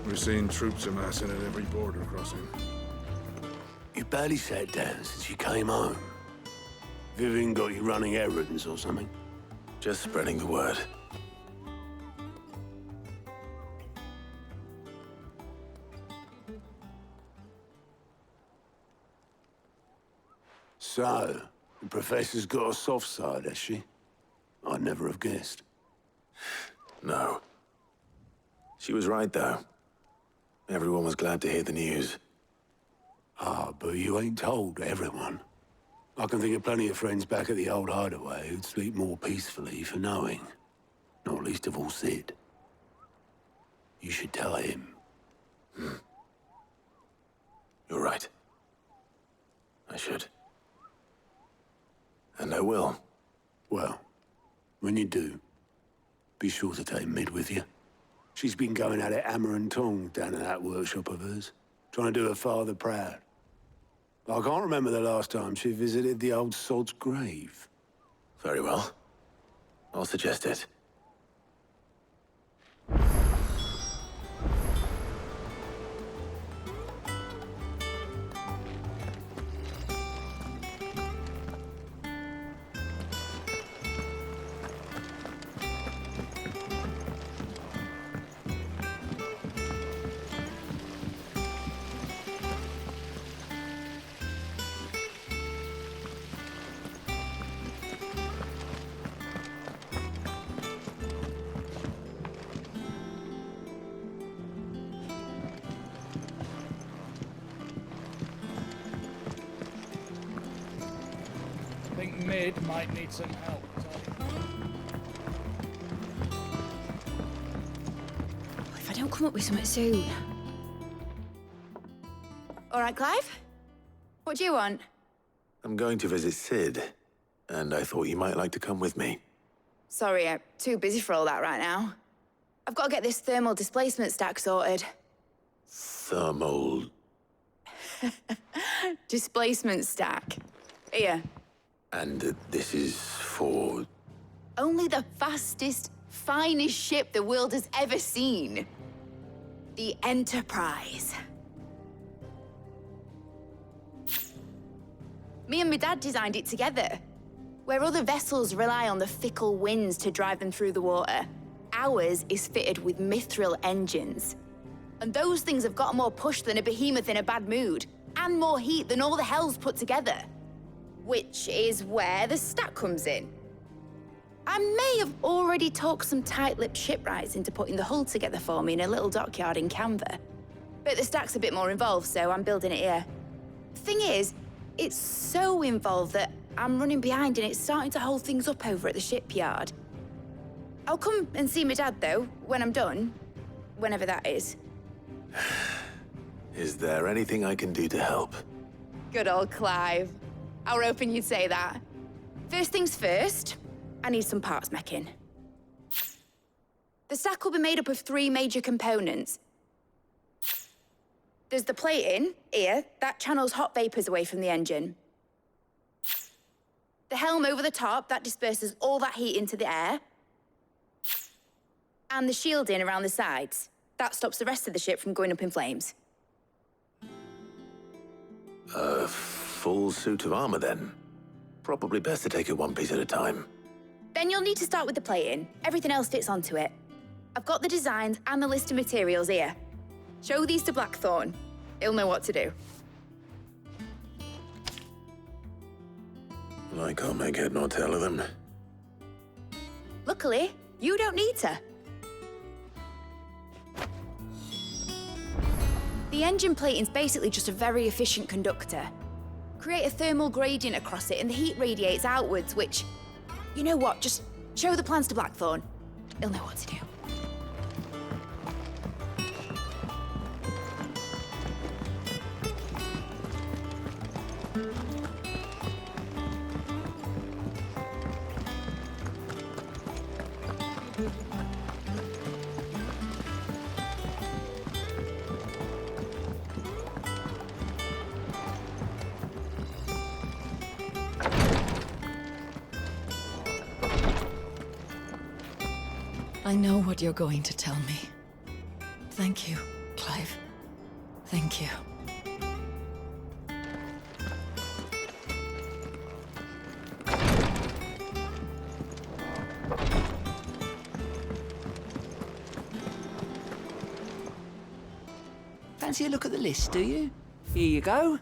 We're seeing troops amassing at every border crossing. You barely sat down since you came home. Vivian got you running errands or something? Just spreading the word. So, the Professor's got a soft side, has she? I'd never have guessed. No. She was right, though. Everyone was glad to hear the news. Ah, but you ain't told everyone. I can think of plenty of friends back at the old hideaway who'd sleep more peacefully for knowing. Not least of all Sid. You should tell him. You're right. I should. And I will. Well, when you do, be sure to take Mid with you. She's been going at it hammer and tong down in that workshop of hers, trying to do her father proud. I can't remember the last time she visited the old sod's grave. Very well. I'll suggest it. I think Mid might need some help. If I don't come up with something soon. All right, Clive? What do you want? I'm going to visit Sid, and I thought you might like to come with me. Sorry, I'm too busy for all that right now. I've got to get this thermal displacement stack sorted. Thermal... Displacement stack. Here. And this is for... Only the fastest, finest ship the world has ever seen. The Enterprise. Me and my dad designed it together. Where other vessels rely on the fickle winds to drive them through the water, ours is fitted with mithril engines. And those things have got more push than a behemoth in a bad mood, and more heat than all the hells put together. Which is where the stack comes in. I may have already talked some tight-lipped shipwrights into putting the hull together for me in a little dockyard in Canva. But the stack's a bit more involved, so I'm building it here. Thing is, it's so involved that I'm running behind and it's starting to hold things up over at the shipyard. I'll come and see my dad, though, when I'm done. Whenever that is. Is there anything I can do to help? Good old Clive. I were hoping you'd say that. First things first, I need some parts meching. The stack will be made up of 3 major components. There's the plating, here, that channels hot vapors away from the engine. The helm over the top, that disperses all that heat into the air. And the shielding around the sides, that stops the rest of the ship from going up in flames. A full suit of armor, then? Probably best to take it one piece at a time. Then you'll need to start with the plating. Everything else fits onto it. I've got the designs and the list of materials here. Show these to Blackthorn. He'll know what to do. I can't make head nor tail of them. Luckily, you don't need to. The engine plating's basically just a very efficient conductor. Create a thermal gradient across it and the heat radiates outwards, which... You know what, just show the plans to Blackthorn. He'll know what to do. I know what you're going to tell me. Thank you, Clive. Thank you. Fancy a look at the list, do you? Here you go.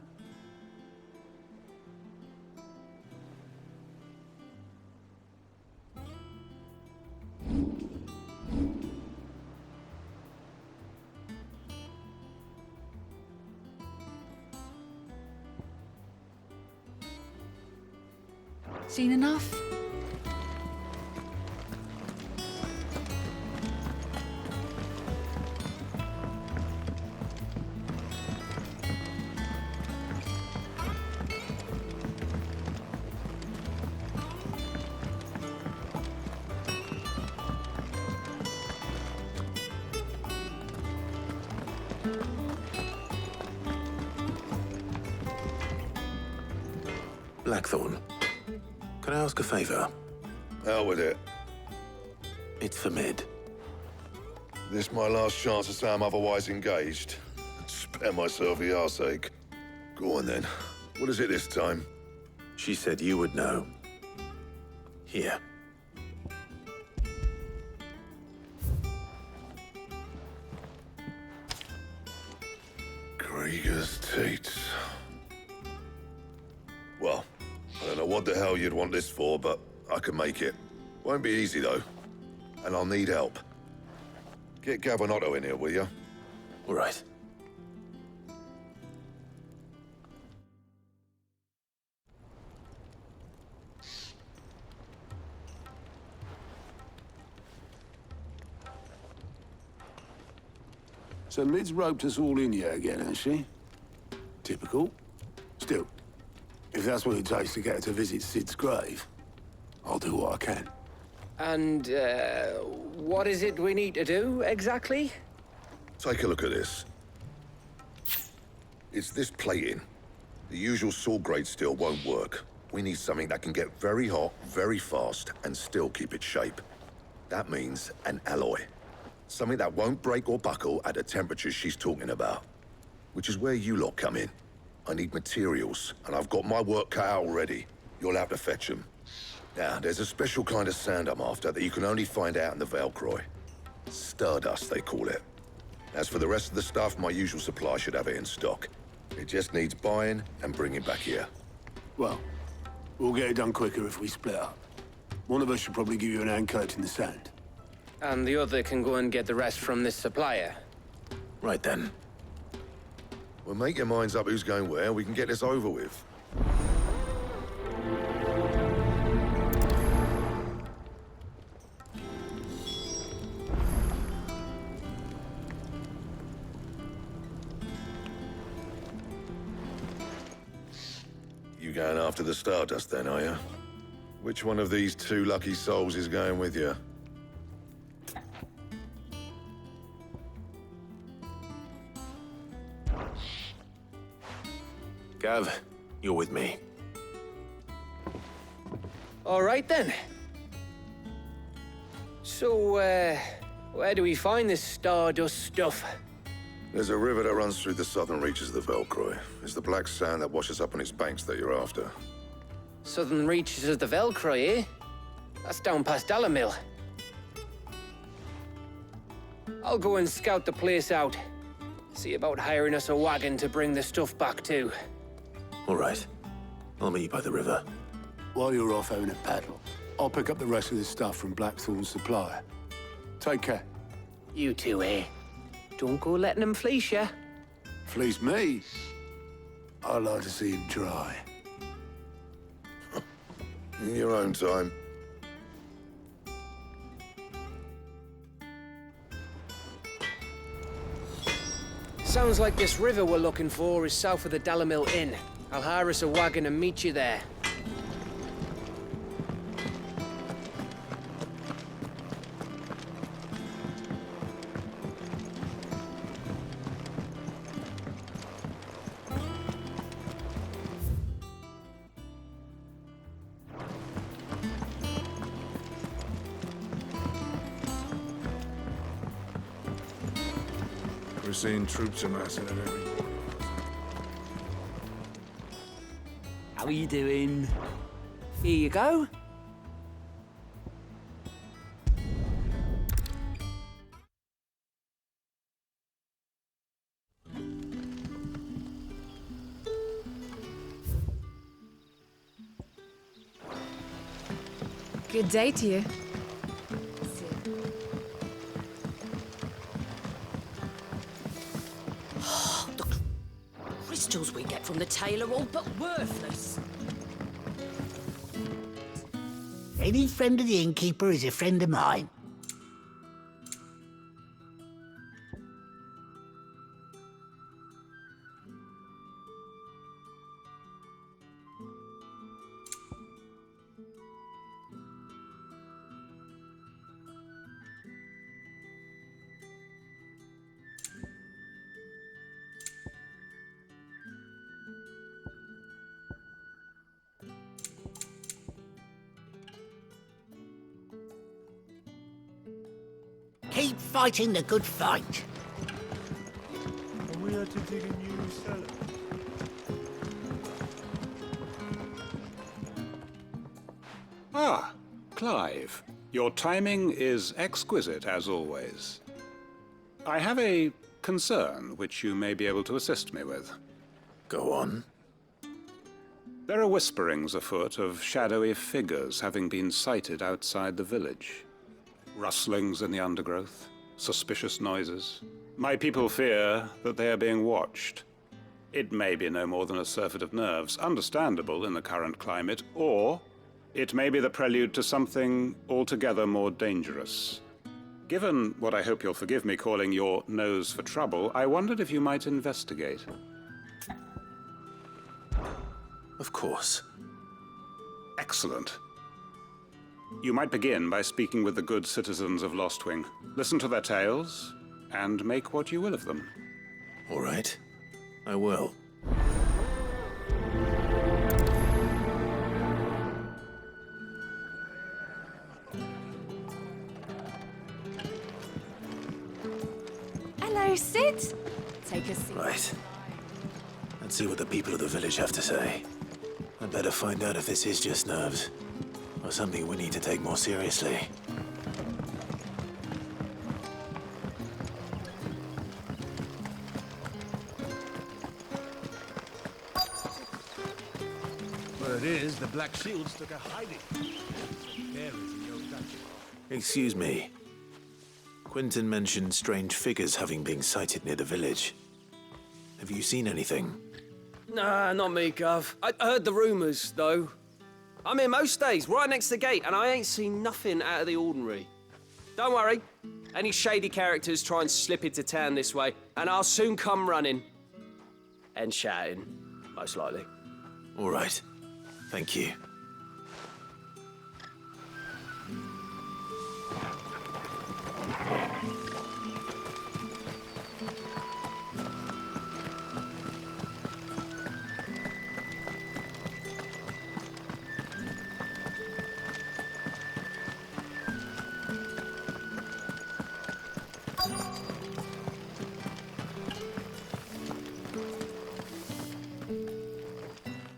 Seen enough? Blackthorn, can I ask a favor? Out with it. It's for Mid. This my last chance to say I'm otherwise engaged. Spare myself the arseache. Go on then. What is it this time? She said you would know. Here. Krieger's teats. Well, I don't know what the hell you'd want this for, but I can make it. Won't be easy, though. And I'll need help. Get Gabonotto in here, will you? All right. So Mid's roped us all in here again, has she? Typical. Still, if that's what it takes to get her to visit Sid's grave, I'll do what I can. And, what is it we need to do, exactly? Take a look at this. It's this plating. The usual sword grade steel won't work. We need something that can get very hot, very fast, and still keep its shape. That means an alloy. Something that won't break or buckle at the temperatures she's talking about. Which is where you lot come in. I need materials, and I've got my work cut out already. You'll have to fetch them. Now, there's a special kind of sand I'm after that you can only find out in the Velcroy. Stardust, they call it. As for the rest of the stuff, my usual supply should have it in stock. It just needs buying and bringing back here. Well, we'll get it done quicker if we split up. One of us should probably give you an hand collecting the sand. And the other can go and get the rest from this supplier. Right then. Well, make your minds up who's going where, we can get this over with. You going after the Stardust then, are you? Which one of these two lucky souls is going with you? Gav, you're with me. All right, then. So, where do we find this Stardust stuff? There's a river that runs through the southern reaches of the Velcroy. It's the black sand that washes up on its banks that you're after. Southern reaches of the Velcroy, eh? That's down past Dalamil. I'll go and scout the place out. See about hiring us a wagon to bring the stuff back to. All right. I'll meet you by the river. While you're off having a paddle, I'll pick up the rest of the stuff from Blackthorn's supplier. Take care. You two, eh? Don't go letting him fleece ya. Fleece me? I'd like to see him try. In your own time. Sounds like this river we're looking for is south of the Dalamil Inn. I'll hire us a wagon and meet you there. We're seeing troops amassing at every corner. How are you doing? Here you go. Good day to you. The crystals we get from the tail are all but worthless. Any friend of the innkeeper is a friend of mine. Keep fighting the good fight. And we had to dig a new cellar. Ah, Clive. Your timing is exquisite, as always. I have a concern which you may be able to assist me with. Go on. There are whisperings afoot of shadowy figures having been sighted outside the village. Rustlings in the undergrowth, suspicious noises. My people fear that they are being watched. It may be no more than a surfeit of nerves, understandable in the current climate, or it may be the prelude to something altogether more dangerous. Given what I hope you'll forgive me calling your nose for trouble, I wondered if you might investigate. Of course. Excellent. You might begin by speaking with the good citizens of Lostwing. Listen to their tales, and make what you will of them. All right. I will. Hello, Sid. Take a seat. Right. Let's see what the people of the village have to say. I'd better find out if this is just nerves, or something we need to take more seriously. Word is, the Black Shields took a hiding. There is no touch. Excuse me. Quentin mentioned strange figures having been sighted near the village. Have you seen anything? Nah, not me, Gov. I heard the rumours, though. I'm here most days, right next to the gate, and I ain't seen nothing out of the ordinary. Don't worry. Any shady characters try and slip into town this way, and I'll soon come running. And shouting, most likely. All right. Thank you.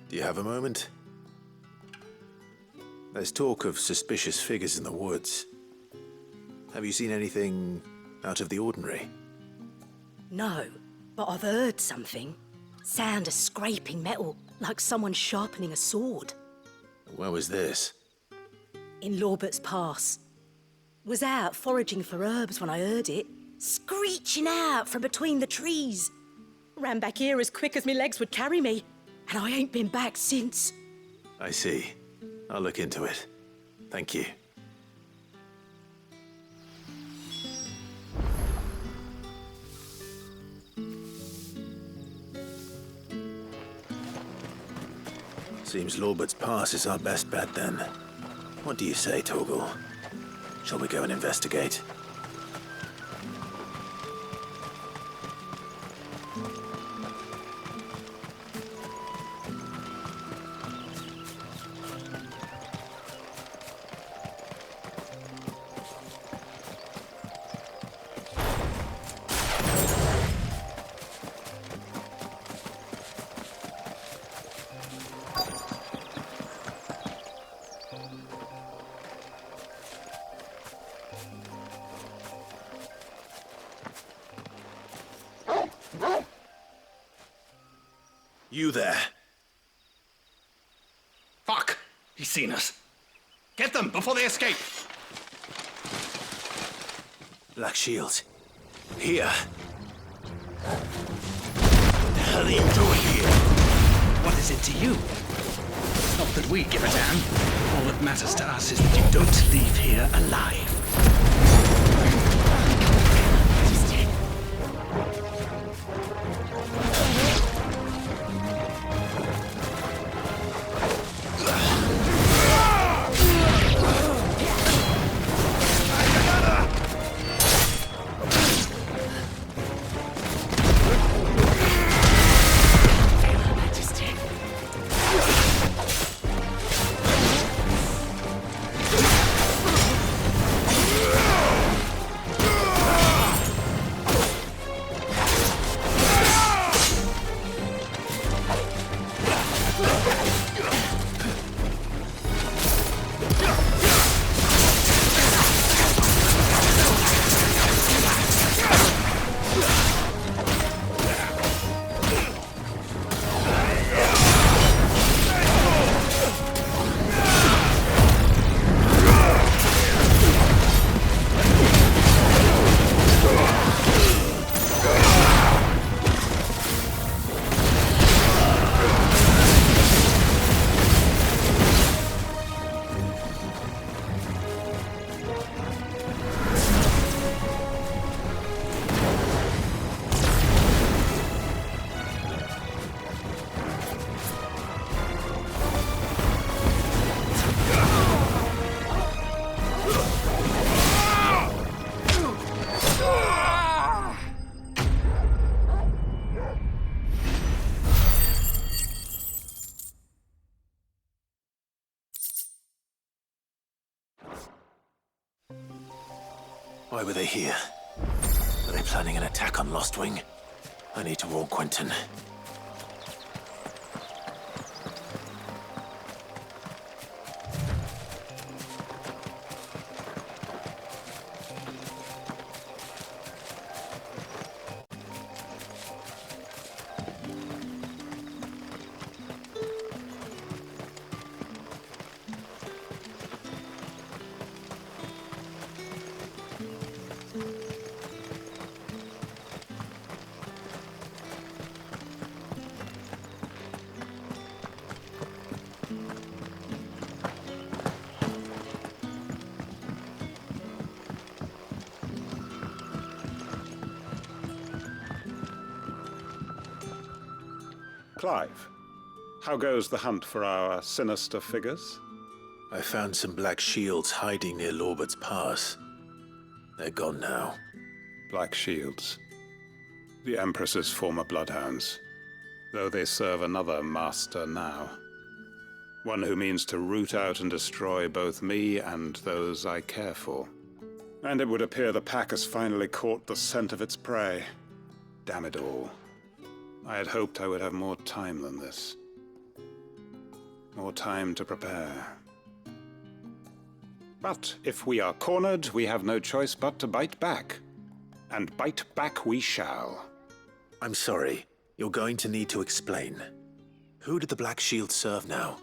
Do you have a moment? There's talk of suspicious figures in the woods. Have you seen anything out of the ordinary? No, but I've heard something. Sound of scraping metal, like someone sharpening a sword. Where was this? In Lorbert's Pass. Was out foraging for herbs when I heard it, screeching out from between the trees. Ran back here as quick as my legs would carry me, and I ain't been back since. I see. I'll look into it. Thank you. Seems Lorbert's Pass is our best bet then. What do you say, Torgal? Shall we go and investigate? You there. Fuck! He's seen us. Get them before they escape! Black Shields. Here. What the hell are you doing here? What is it to you? Not that we give a damn. All that matters to us is that you don't leave here alive. Why were they here? Are they planning an attack on Lost Wing? I need to warn Quentin. Clive, how goes the hunt for our sinister figures? I found some Black Shields hiding near Lorbert's Pass. They're gone now. Black Shields. The Empress's former bloodhounds, though they serve another master now. One who means to root out and destroy both me and those I care for. And it would appear the pack has finally caught the scent of its prey. Damn it all. I had hoped I would have more time than this. More time to prepare. But if we are cornered, we have no choice but to bite back. And bite back we shall. I'm sorry. You're going to need to explain. Who did the Black Shield serve now?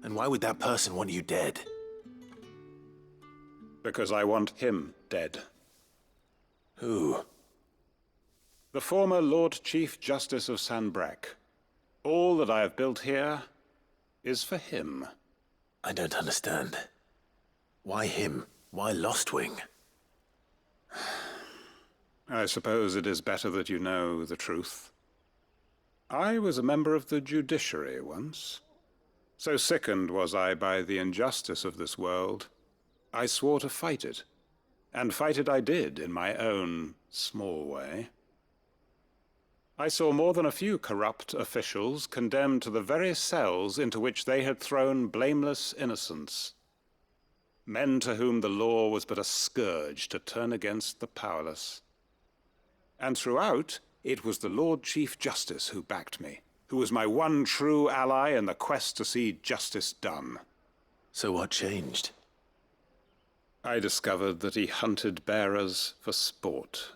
And why would that person want you dead? Because I want him dead. Who? The former Lord Chief Justice of Sanbreque. All that I have built here is for him. I don't understand. Why him? Why Lost Wing? I suppose it is better that you know the truth. I was a member of the judiciary once. So sickened was I by the injustice of this world, I swore to fight it. And fight it I did, in my own small way. I saw more than a few corrupt officials condemned to the very cells into which they had thrown blameless innocents. Men to whom the law was but a scourge to turn against the powerless. And throughout, it was the Lord Chief Justice who backed me, who was my one true ally in the quest to see justice done. So what changed? I discovered that he hunted bearers for sport.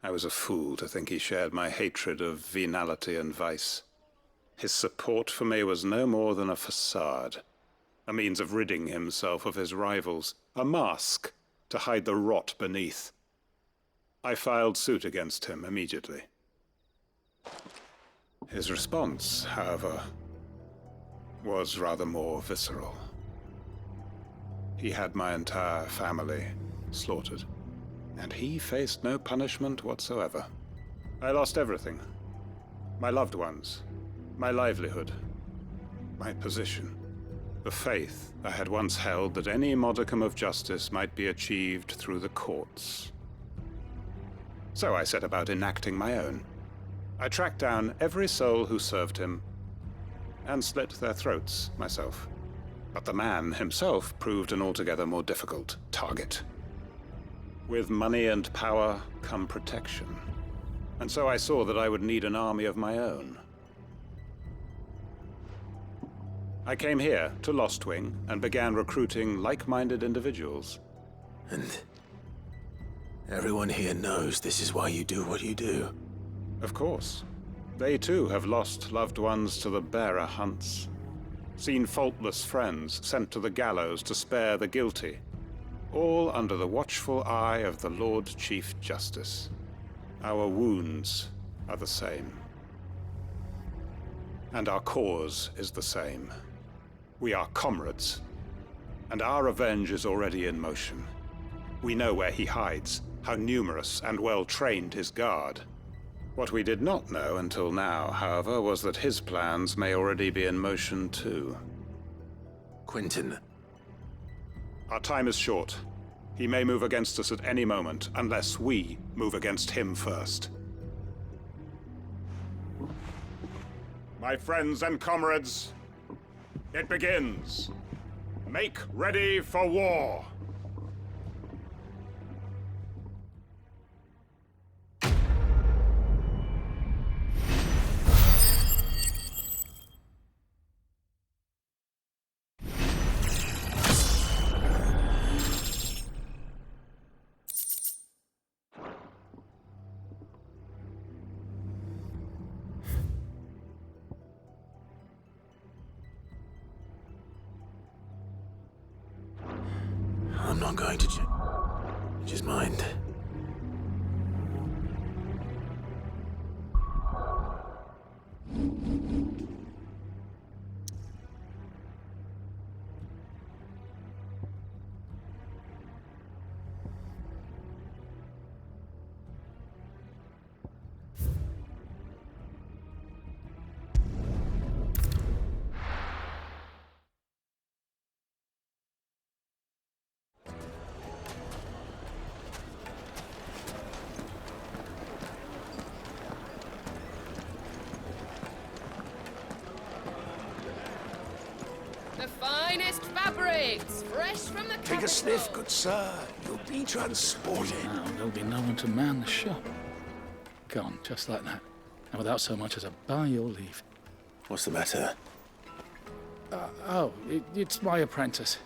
I was a fool to think he shared my hatred of venality and vice. His support for me was no more than a facade, a means of ridding himself of his rivals, a mask to hide the rot beneath. I filed suit against him immediately. His response, however, was rather more visceral. He had my entire family slaughtered, and he faced no punishment whatsoever. I lost everything. My loved ones, my livelihood, my position, the faith I had once held that any modicum of justice might be achieved through the courts. So I set about enacting my own. I tracked down every soul who served him, and slit their throats myself. But the man himself proved an altogether more difficult target. With money and power come protection, and so I saw that I would need an army of my own. I came here to Lostwing and began recruiting like-minded individuals. And everyone here knows this is why you do what you do. Of course. They too have lost loved ones to the bearer hunts, seen faultless friends sent to the gallows to spare the guilty, all under the watchful eye of the Lord Chief Justice. Our wounds are the same. And our cause is the same. We are comrades, and our revenge is already in motion. We know where he hides, how numerous and well-trained his guard. What we did not know until now, however, was that his plans may already be in motion too. Quentin. Our time is short. He may move against us at any moment, unless we move against him first. My friends and comrades, it begins. Make ready for war. I'm not going to change his mind. The finest fabrics, fresh from the Take a sniff, good sir. You'll be transported. Now there'll be no one to man the shop. Gone, just like that. And without so much as a by your leave. What's the matter? It's my apprentice.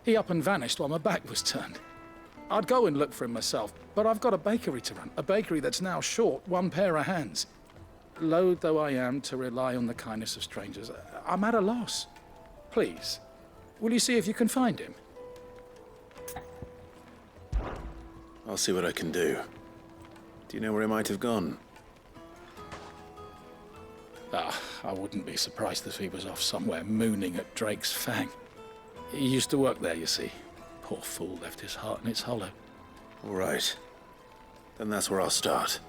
He up and vanished while my back was turned. I'd go and look for him myself, but I've got a bakery to run. A bakery that's now short one pair of hands. Loath though I am to rely on the kindness of strangers, I'm at a loss. Please, will you see if you can find him? I'll see what I can do. Do you know where he might have gone? I wouldn't be surprised if he was off somewhere mooning at Drake's Fang. He used to work there, you see. Poor fool left his heart in its hollow. All right. Then that's where I'll start.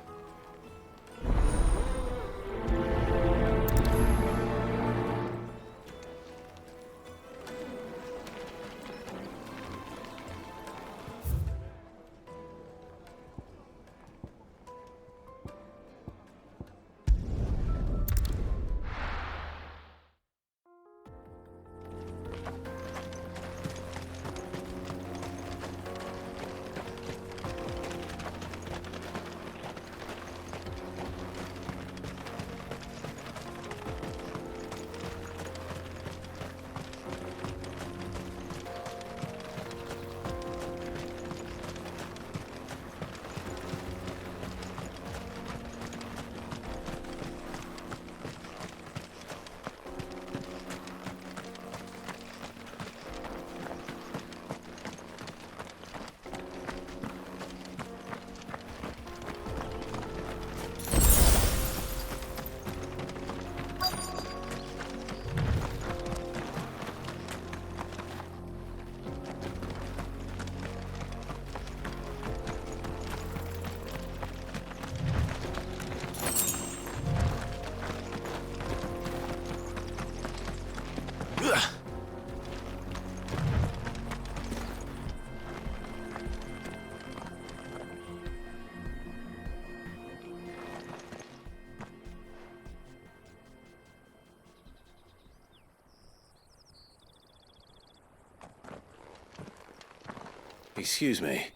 Excuse me.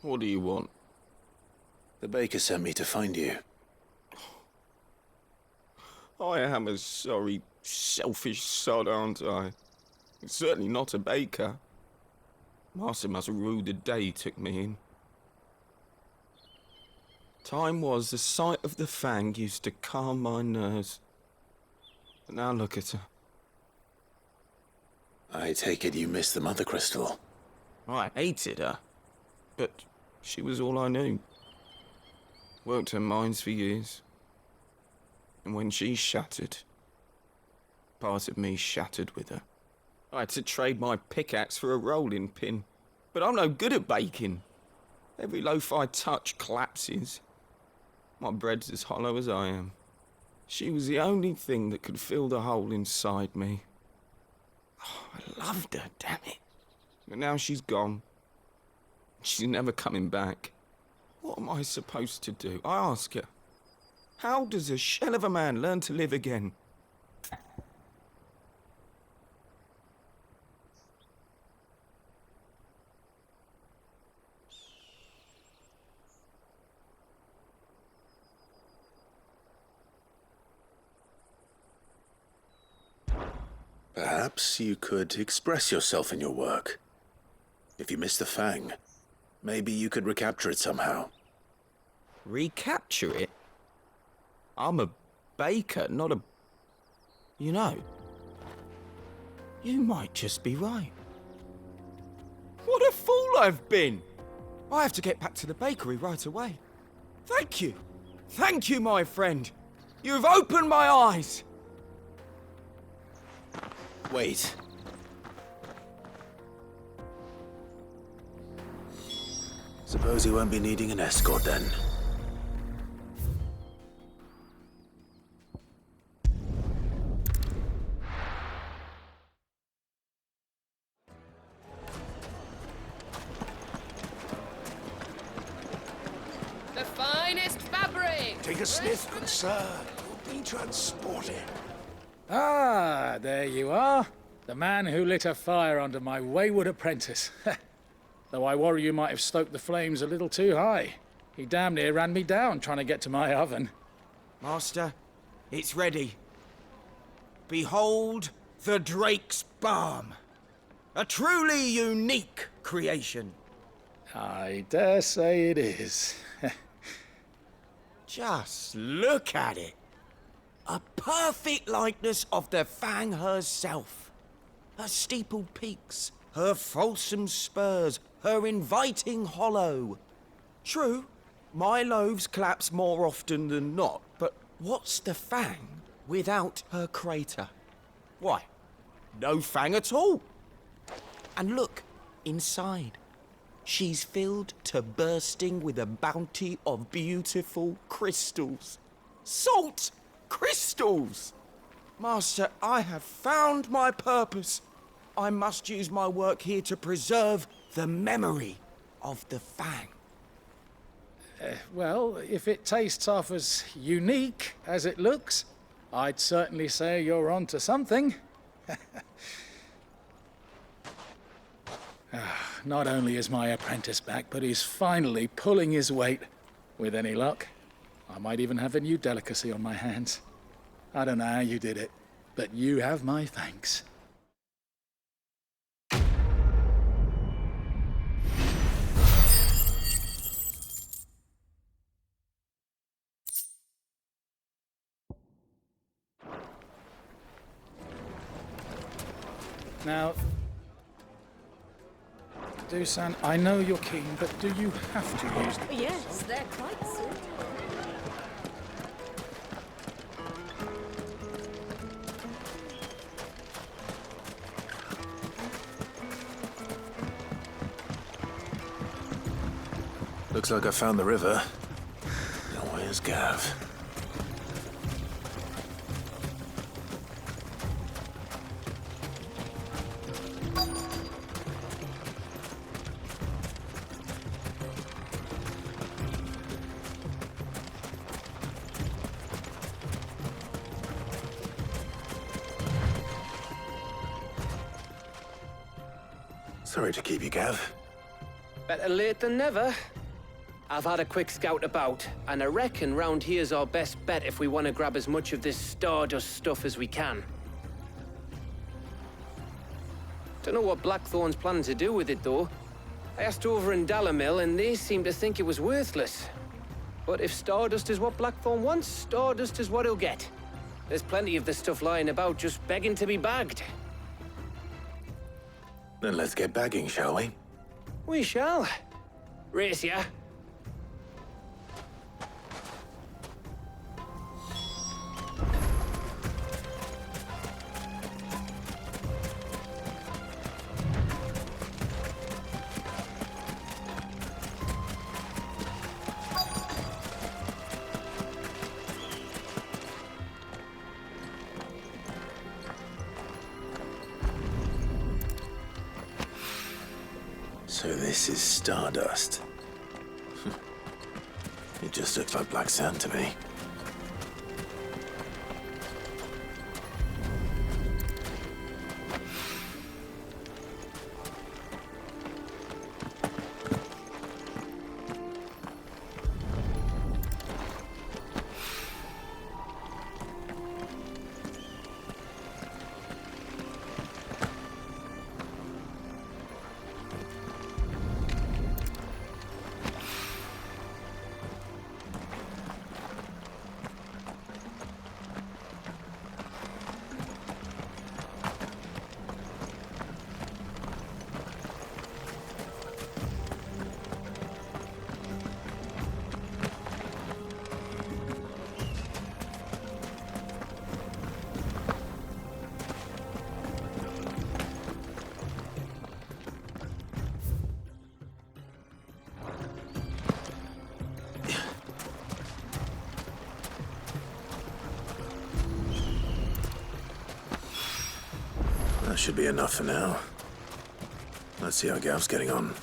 What do you want? The baker sent me to find you. I am a sorry, selfish sod, aren't I? Certainly not a baker. Master must have ruled the day he took me in. Time was the sight of the fang used to calm my nerves. But now look at her. I take it you missed the Mother Crystal. I hated her, but she was all I knew. Worked her mines for years. And when she shattered, part of me shattered with her. I had to trade my pickaxe for a rolling pin, but I'm no good at baking. Every loaf I touch collapses. My bread's as hollow as I am. She was the only thing that could fill the hole inside me. Oh, I loved her, damn it. But now she's gone. She's never coming back. What am I supposed to do? I ask her. How does a shell of a man learn to live again? Perhaps you could express yourself in your work. If you missed the fang, maybe you could recapture it somehow. Recapture it? I'm a baker, not a... You know, you might just be right. What a fool I've been! I have to get back to the bakery right away. Thank you. Thank you, my friend. You've opened my eyes. Wait. Suppose you won't be needing an escort then. The finest fabric! Take a sniff, good sir. You'll be transported. Ah, there you are. The man who lit a fire under my wayward apprentice. Though I worry you might have stoked the flames a little too high. He damn near ran me down trying to get to my oven. Master, it's ready. Behold the Drake's Balm. A truly unique creation. I dare say it is. Just look at it. A perfect likeness of the Fang herself. Her steepled peaks, her fulsome spurs, her inviting hollow. True, my loaves collapse more often than not, but what's the Fang without her crater? Why, no Fang at all. And look, inside. She's filled to bursting with a bounty of beautiful crystals. Salt crystals! Master, I have found my purpose. I must use my work here to preserve the memory of the Fang. Well, if it tastes half as unique as it looks, I'd certainly say you're onto something. Not only is my apprentice back, but he's finally pulling his weight. With any luck, I might even have a new delicacy on my hands. I don't know how you did it, but you have my thanks. Now, Dusan, I know you're keen, but do you have to use the... Yes, they're quite suitable. Looks like I found the river. Now where's Gav? Sorry to keep you, Gav. Better late than never. I've had a quick scout about, and I reckon round here's our best bet if we want to grab as much of this Stardust stuff as we can. Don't know what Blackthorn's planning to do with it, though. I asked over in Dalamil, and they seem to think it was worthless. But if Stardust is what Blackthorn wants, Stardust is what he'll get. There's plenty of the stuff lying about just begging to be bagged. Then let's get bagging, shall we? We shall. Race ya. So this is Stardust. It just looks like black sand to me. That should be enough for now. Let's see how Gav's getting on.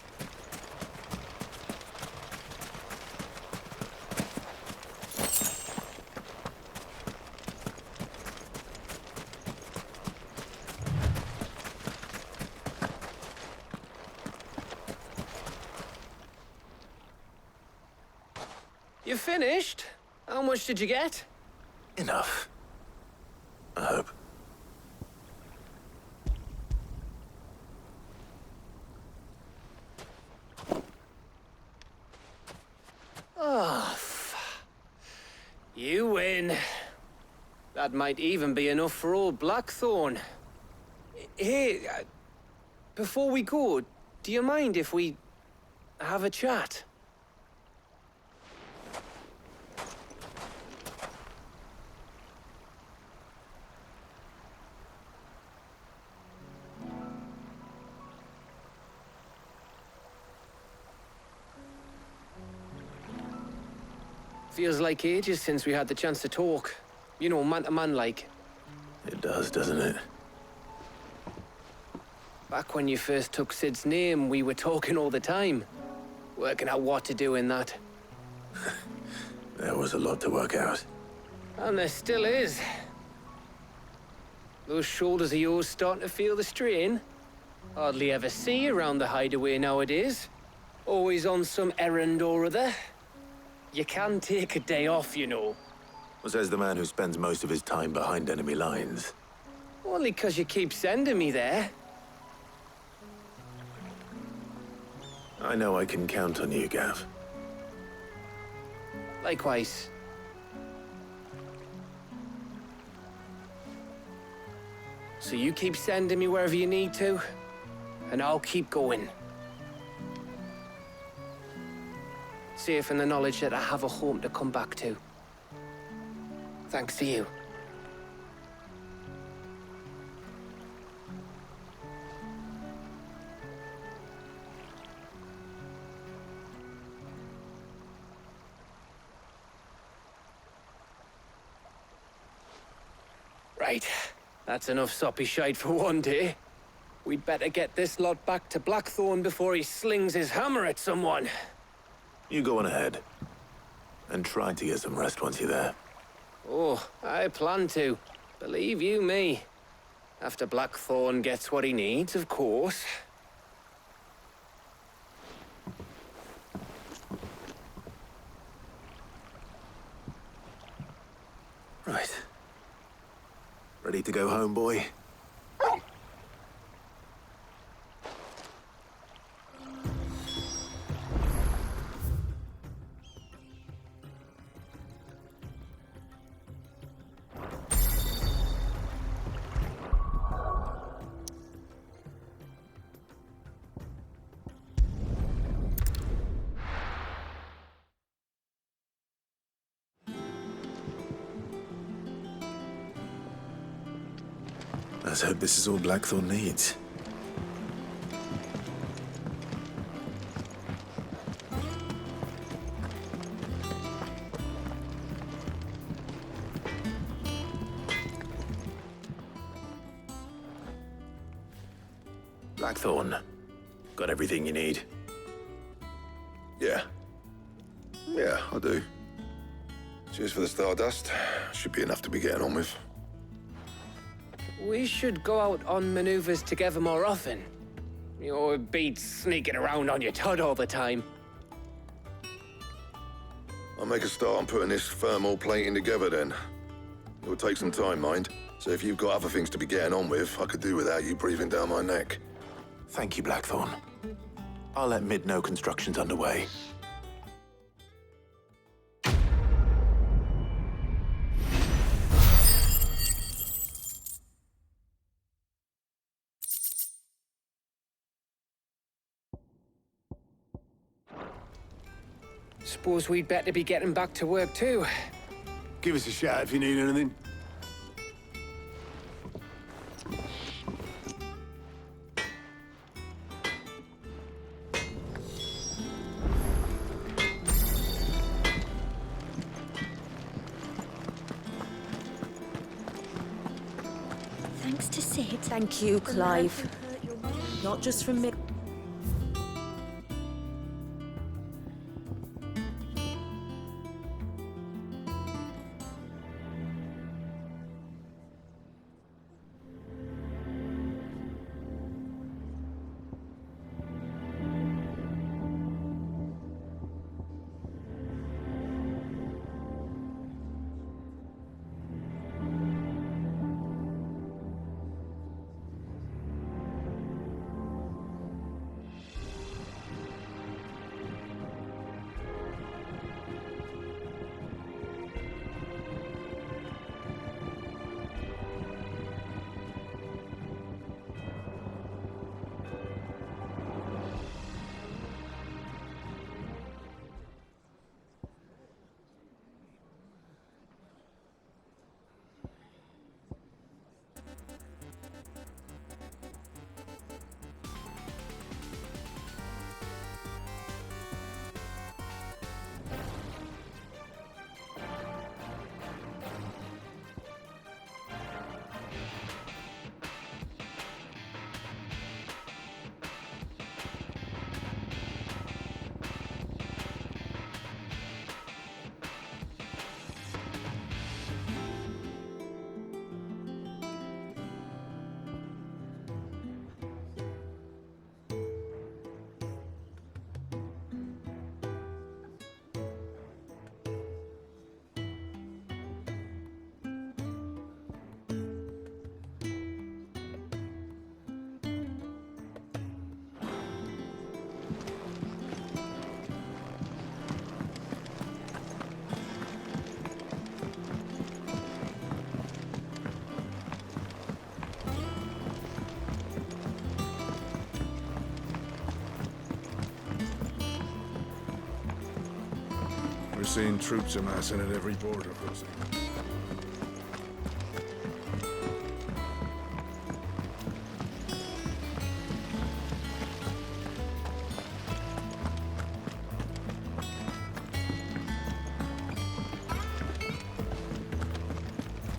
You finished? How much did you get? Enough. I hope. Oh, you win. That might even be enough for old Blackthorn. Hey, before we go, do you mind if we have a chat? Feels like ages since we had the chance to talk. You know, man to man like. It does, doesn't it? Back when you first took Sid's name, we were talking all the time. Working out what to do in that. There was a lot to work out. And there still is. Those shoulders of yours starting to feel the strain. Hardly ever see you around the hideaway nowadays. Always on some errand or other. You can take a day off, you know. Says the man who spends most of his time behind enemy lines. Only 'cause you keep sending me there. I know I can count on you, Gav. Likewise. So you keep sending me wherever you need to, and I'll keep going. Safe in the knowledge that I have a home to come back to. Thanks to you. Right. That's enough soppy shite for one day. We'd better get this lot back to Blackthorn before he slings his hammer at someone. You go on ahead. And try to get some rest once you're there. Oh, I plan to. Believe you me. After Blackthorn gets what he needs, of course. Right. Ready to go home, boy? Let's hope this is all Blackthorn needs. Blackthorn, got everything you need? Yeah. Yeah, I do. Cheers for the stardust. Should be enough to be getting on with. We should go out on maneuvers together more often. Or beat sneaking around on your Todd all the time. I'll make a start on putting this thermal plating together then. It'll take some time, mind. So if you've got other things to be getting on with, I could do without you breathing down my neck. Thank you, Blackthorn. I'll let Mid know construction's underway. Suppose we'd better be getting back to work too. Give us a shout if you need anything. Thanks to Sid. Thank you, Clive. Not just from me. We're seeing troops amassing at every border crossing.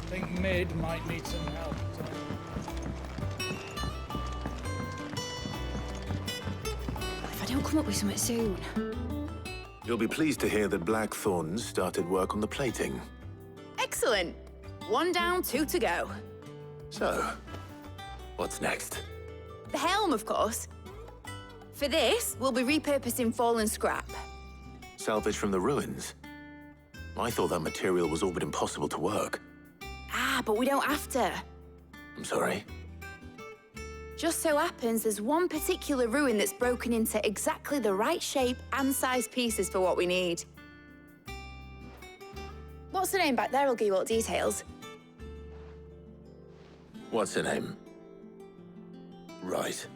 I think Mid might need some help. If I don't come up with something soon. You'll be pleased to hear that Blackthorn started work on the plating. Excellent. 1 down, 2 to go. So, what's next? The helm, of course. For this, we'll be repurposing fallen scrap. Salvage from the ruins? I thought that material was all but impossible to work. Yeah, but we don't have to. I'm sorry. Just so happens there's one particular ruin that's broken into exactly the right shape and size pieces for what we need. What's the name back there? I'll give you all the details. What's her name? Right.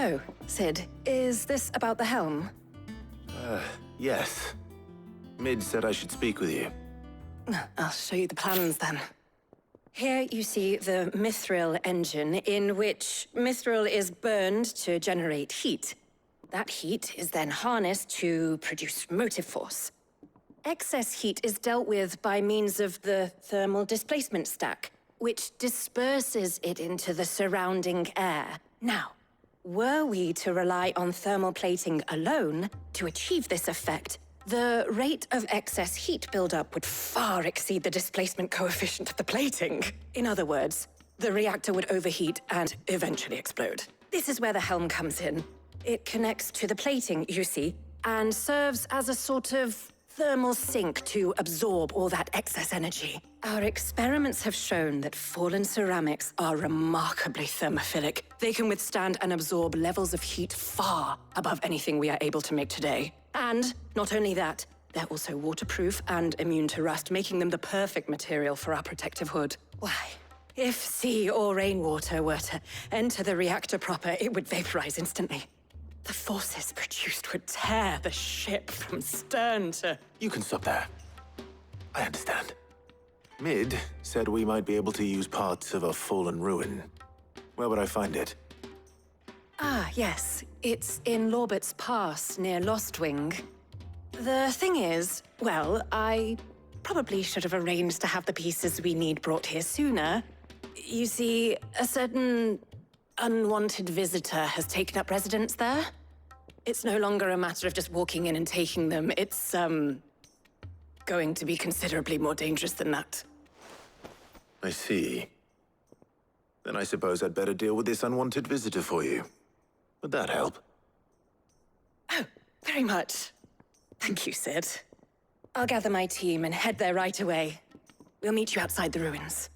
Oh, Sid, is this about the helm? Yes. Mid said I should speak with you. I'll show you the plans then. Here you see the mithril engine, in which mithril is burned to generate heat. That heat is then harnessed to produce motive force. Excess heat is dealt with by means of the thermal displacement stack, which disperses it into the surrounding air. Now, were we to rely on thermal plating alone to achieve this effect, the rate of excess heat buildup would far exceed the displacement coefficient of the plating. In other words, the reactor would overheat and eventually explode. This is where the helm comes in. It connects to the plating, you see, and serves as a sort of thermal sink to absorb all that excess energy. Our experiments have shown that fallen ceramics are remarkably thermophilic. They can withstand and absorb levels of heat far above anything we are able to make today. And not only that, they're also waterproof and immune to rust, making them the perfect material for our protective hood. Why, if sea or rainwater were to enter the reactor proper, it would vaporize instantly. The forces produced would tear the ship from stern to... You can stop there. I understand. Mid said we might be able to use parts of a fallen ruin. Where would I find it? Ah, yes. It's in Lorbert's Pass, near Lostwing. The thing is, well, I probably should have arranged to have the pieces we need brought here sooner. You see, a certain unwanted visitor has taken up residence there. It's no longer a matter of just walking in and taking them. It's, going to be considerably more dangerous than that. I see. Then I suppose I'd better deal with this unwanted visitor for you. Would that help? Oh, very much. Thank you, Sid. I'll gather my team and head there right away. We'll meet you outside the ruins.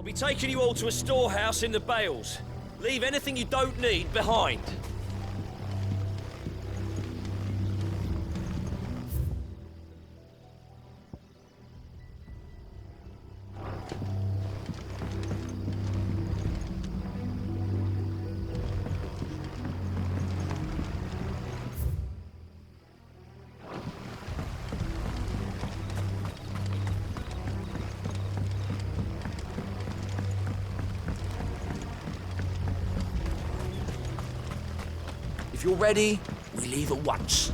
I'll be taking you all to a storehouse in the Bales. Leave anything you don't need behind. If you're ready, we leave at once.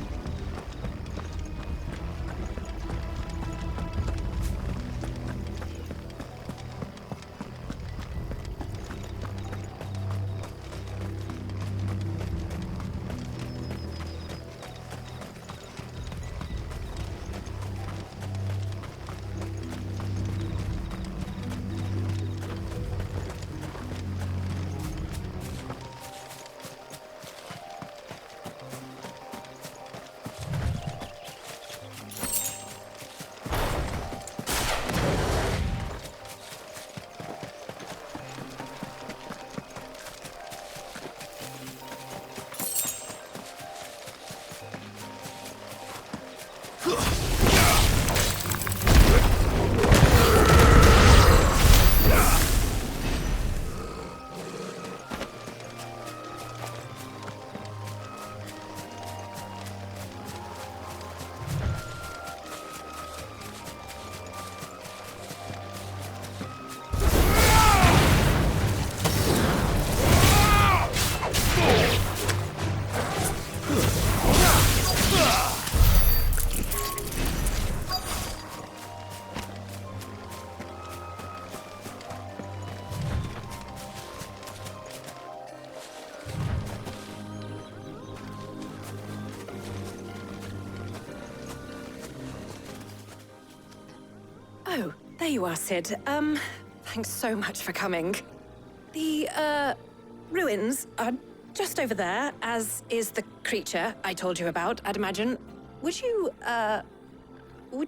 There you are, Sid. Thanks so much for coming. The, ruins are just over there, as is the creature I told you about, I'd imagine. Would you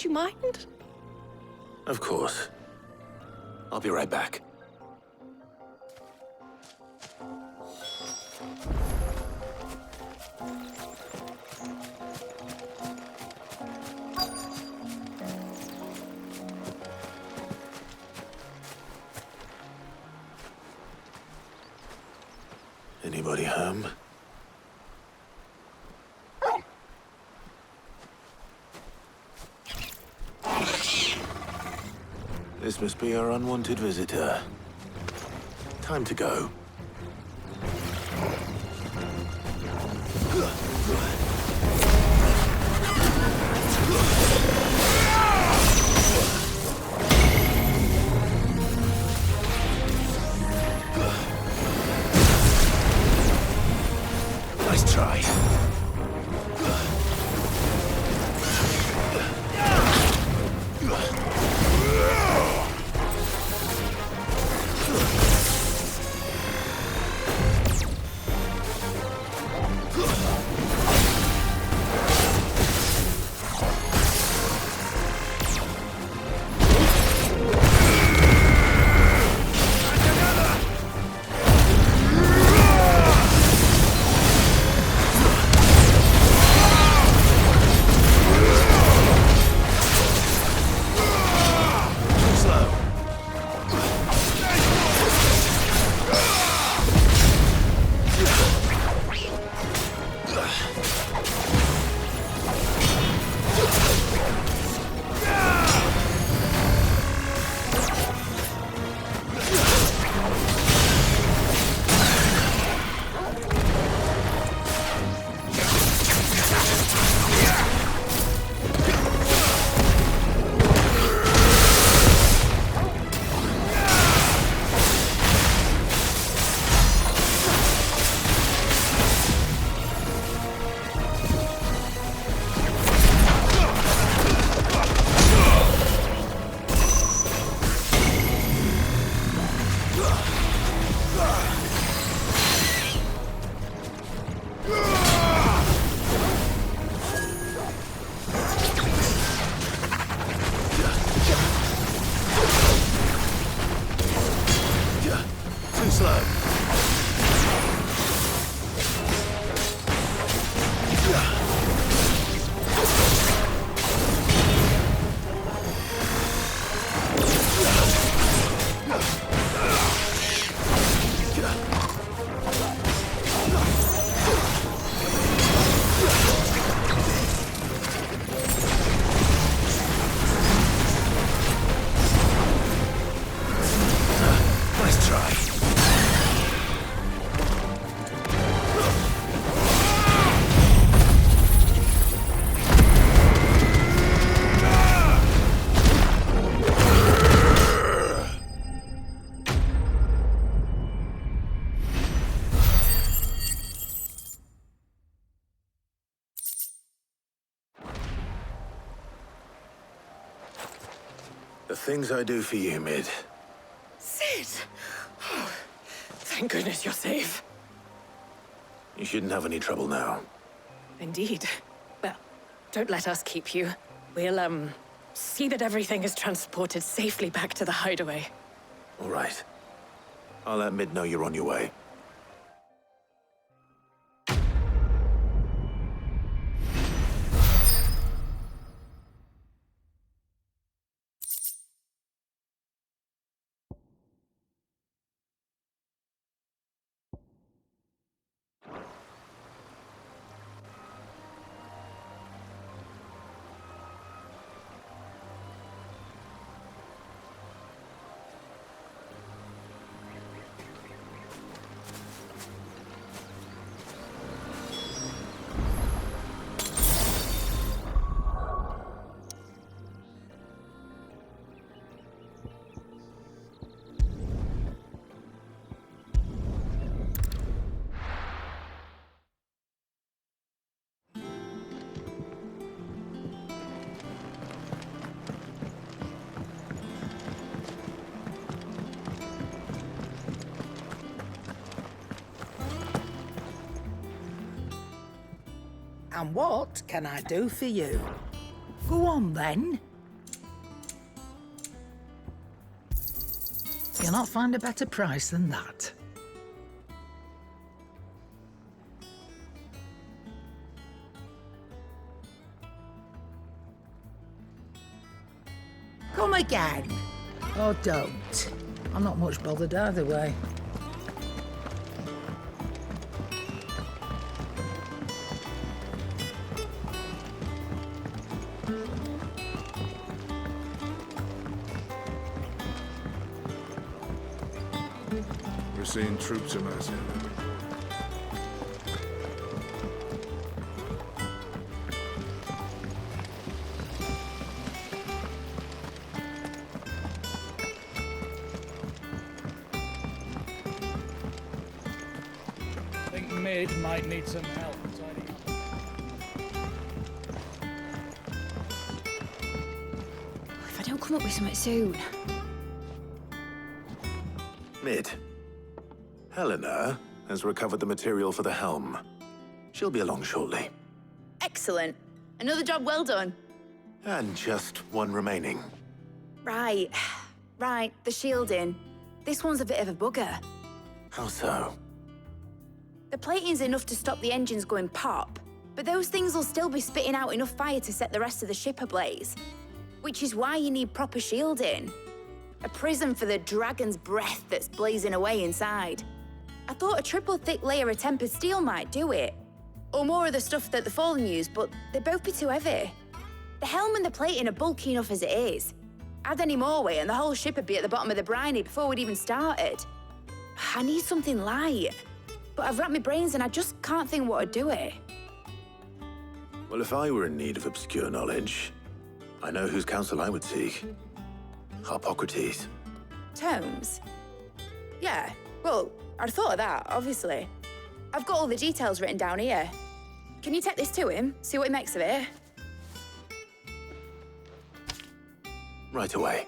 mind? Of course. I'll be right back. Anybody home? This must be our unwanted visitor. Time to go. Nice try. The things I do for you, Mid. Sid! Oh, thank goodness you're safe. You shouldn't have any trouble now. Indeed. Well, don't let us keep you. We'll, see that everything is transported safely back to the hideaway. All right. I'll let Mid know you're on your way. And what can I do for you? Go on, then. You'll not find a better price than that. Come again. Or don't. I'm not much bothered either way. We're seeing troops amassing. I think Mid might need some help tidying up. If I don't come up with something soon. Mid. Helena has recovered the material for the helm. She'll be along shortly. Excellent. Another job well done. And just one remaining. Right. Right, the shielding. This one's a bit of a bugger. How so? The plating's enough to stop the engines going pop, but those things will still be spitting out enough fire to set the rest of the ship ablaze. Which is why you need proper shielding. A prison for the dragon's breath that's blazing away inside. I thought a triple thick layer of tempered steel might do it. Or more of the stuff that the Fallen use, but they'd both be too heavy. The helm and the plating are bulky enough as it is. Add any more weight and the whole ship would be at the bottom of the briny before we'd even started. I need something light. But I've racked my brains and I just can't think what would do it. Well, if I were in need of obscure knowledge, I know whose counsel I would seek. Harpocrates. Tomes? Yeah, well, I'd thought of that, obviously. I've got all the details written down here. Can you take this to him, see what he makes of it? Right away.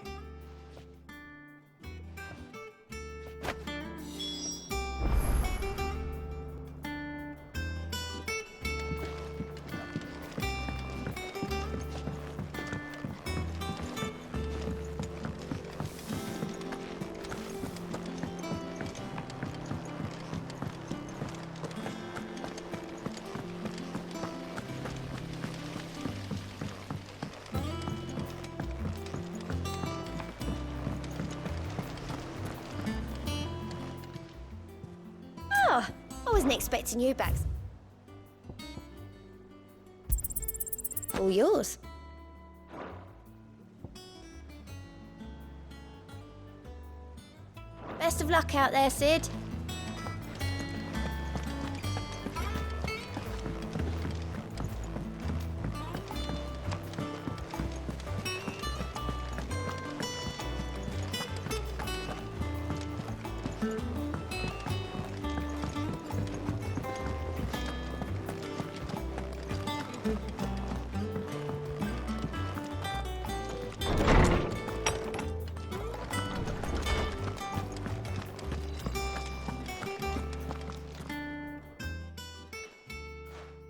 Oh, I wasn't expecting you back. All yours. Best of luck out there, Sid.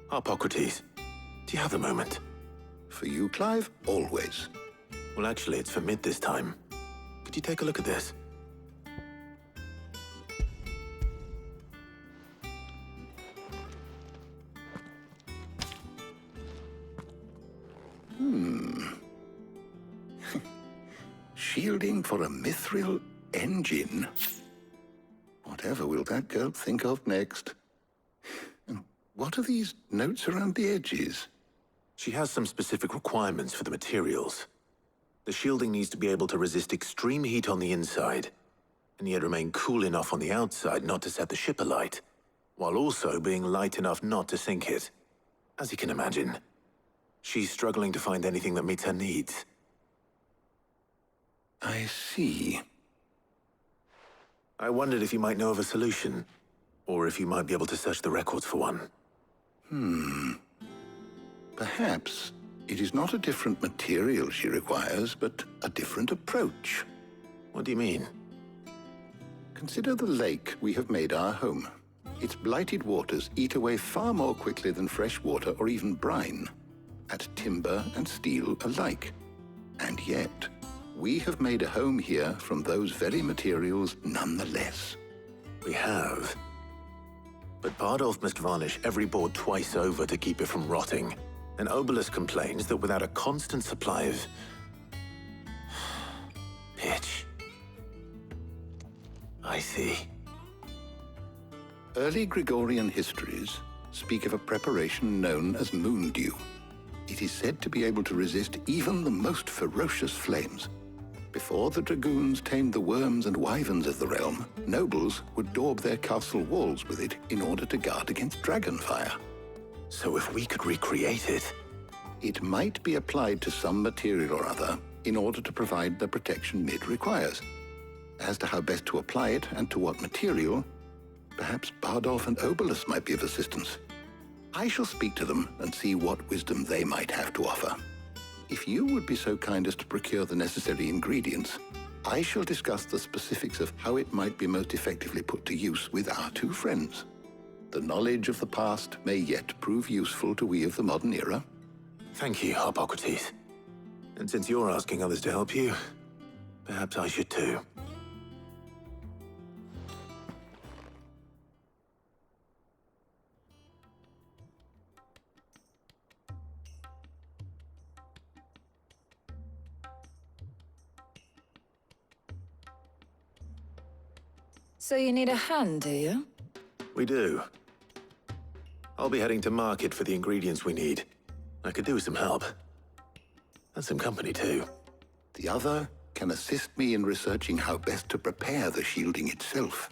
Harpocrates, do you have a moment? For you, Clive? Always. Well, actually, it's for Mid this time. Could you take a look at this? Shielding for a mithril engine? Whatever will that girl think of next? And what are these notes around the edges? She has some specific requirements for the materials. The shielding needs to be able to resist extreme heat on the inside, and yet remain cool enough on the outside not to set the ship alight, while also being light enough not to sink it. As you can imagine, she's struggling to find anything that meets her needs. I see. I wondered if you might know of a solution, or if you might be able to search the records for one. Perhaps it is not a different material she requires, but a different approach. What do you mean? Consider the lake we have made our home. Its blighted waters eat away far more quickly than fresh water or even brine, at timber and steel alike. And yet, we have made a home here from those very materials nonetheless. We have. But Bardolph must varnish every board twice over to keep it from rotting. And Obelus complains that without a constant supply of pitch. I see. Early Gregorian histories speak of a preparation known as moon dew. It is said to be able to resist even the most ferocious flames. Before the dragoons tamed the worms and wyverns of the realm, nobles would daub their castle walls with it in order to guard against dragon fire. So if we could recreate it... It might be applied to some material or other in order to provide the protection Mid requires. As to how best to apply it and to what material, perhaps Bardolph and Obelus might be of assistance. I shall speak to them and see what wisdom they might have to offer. If you would be so kind as to procure the necessary ingredients, I shall discuss the specifics of how it might be most effectively put to use with our two friends. The knowledge of the past may yet prove useful to we of the modern era. Thank you, Hippocrates. And since you're asking others to help you, perhaps I should too. So you need a hand, do you? We do. I'll be heading to market for the ingredients we need. I could do with some help. And some company, too. The other can assist me in researching how best to prepare the shielding itself.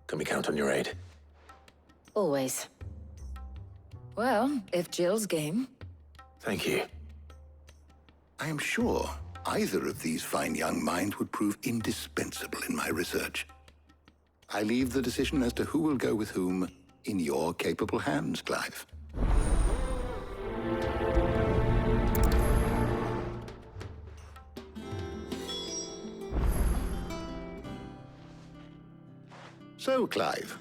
Can we count on your aid? Always. Well, if Jill's game. Thank you. I am sure either of these fine young minds would prove indispensable in my research. I leave the decision as to who will go with whom in your capable hands, Clive. So, Clive,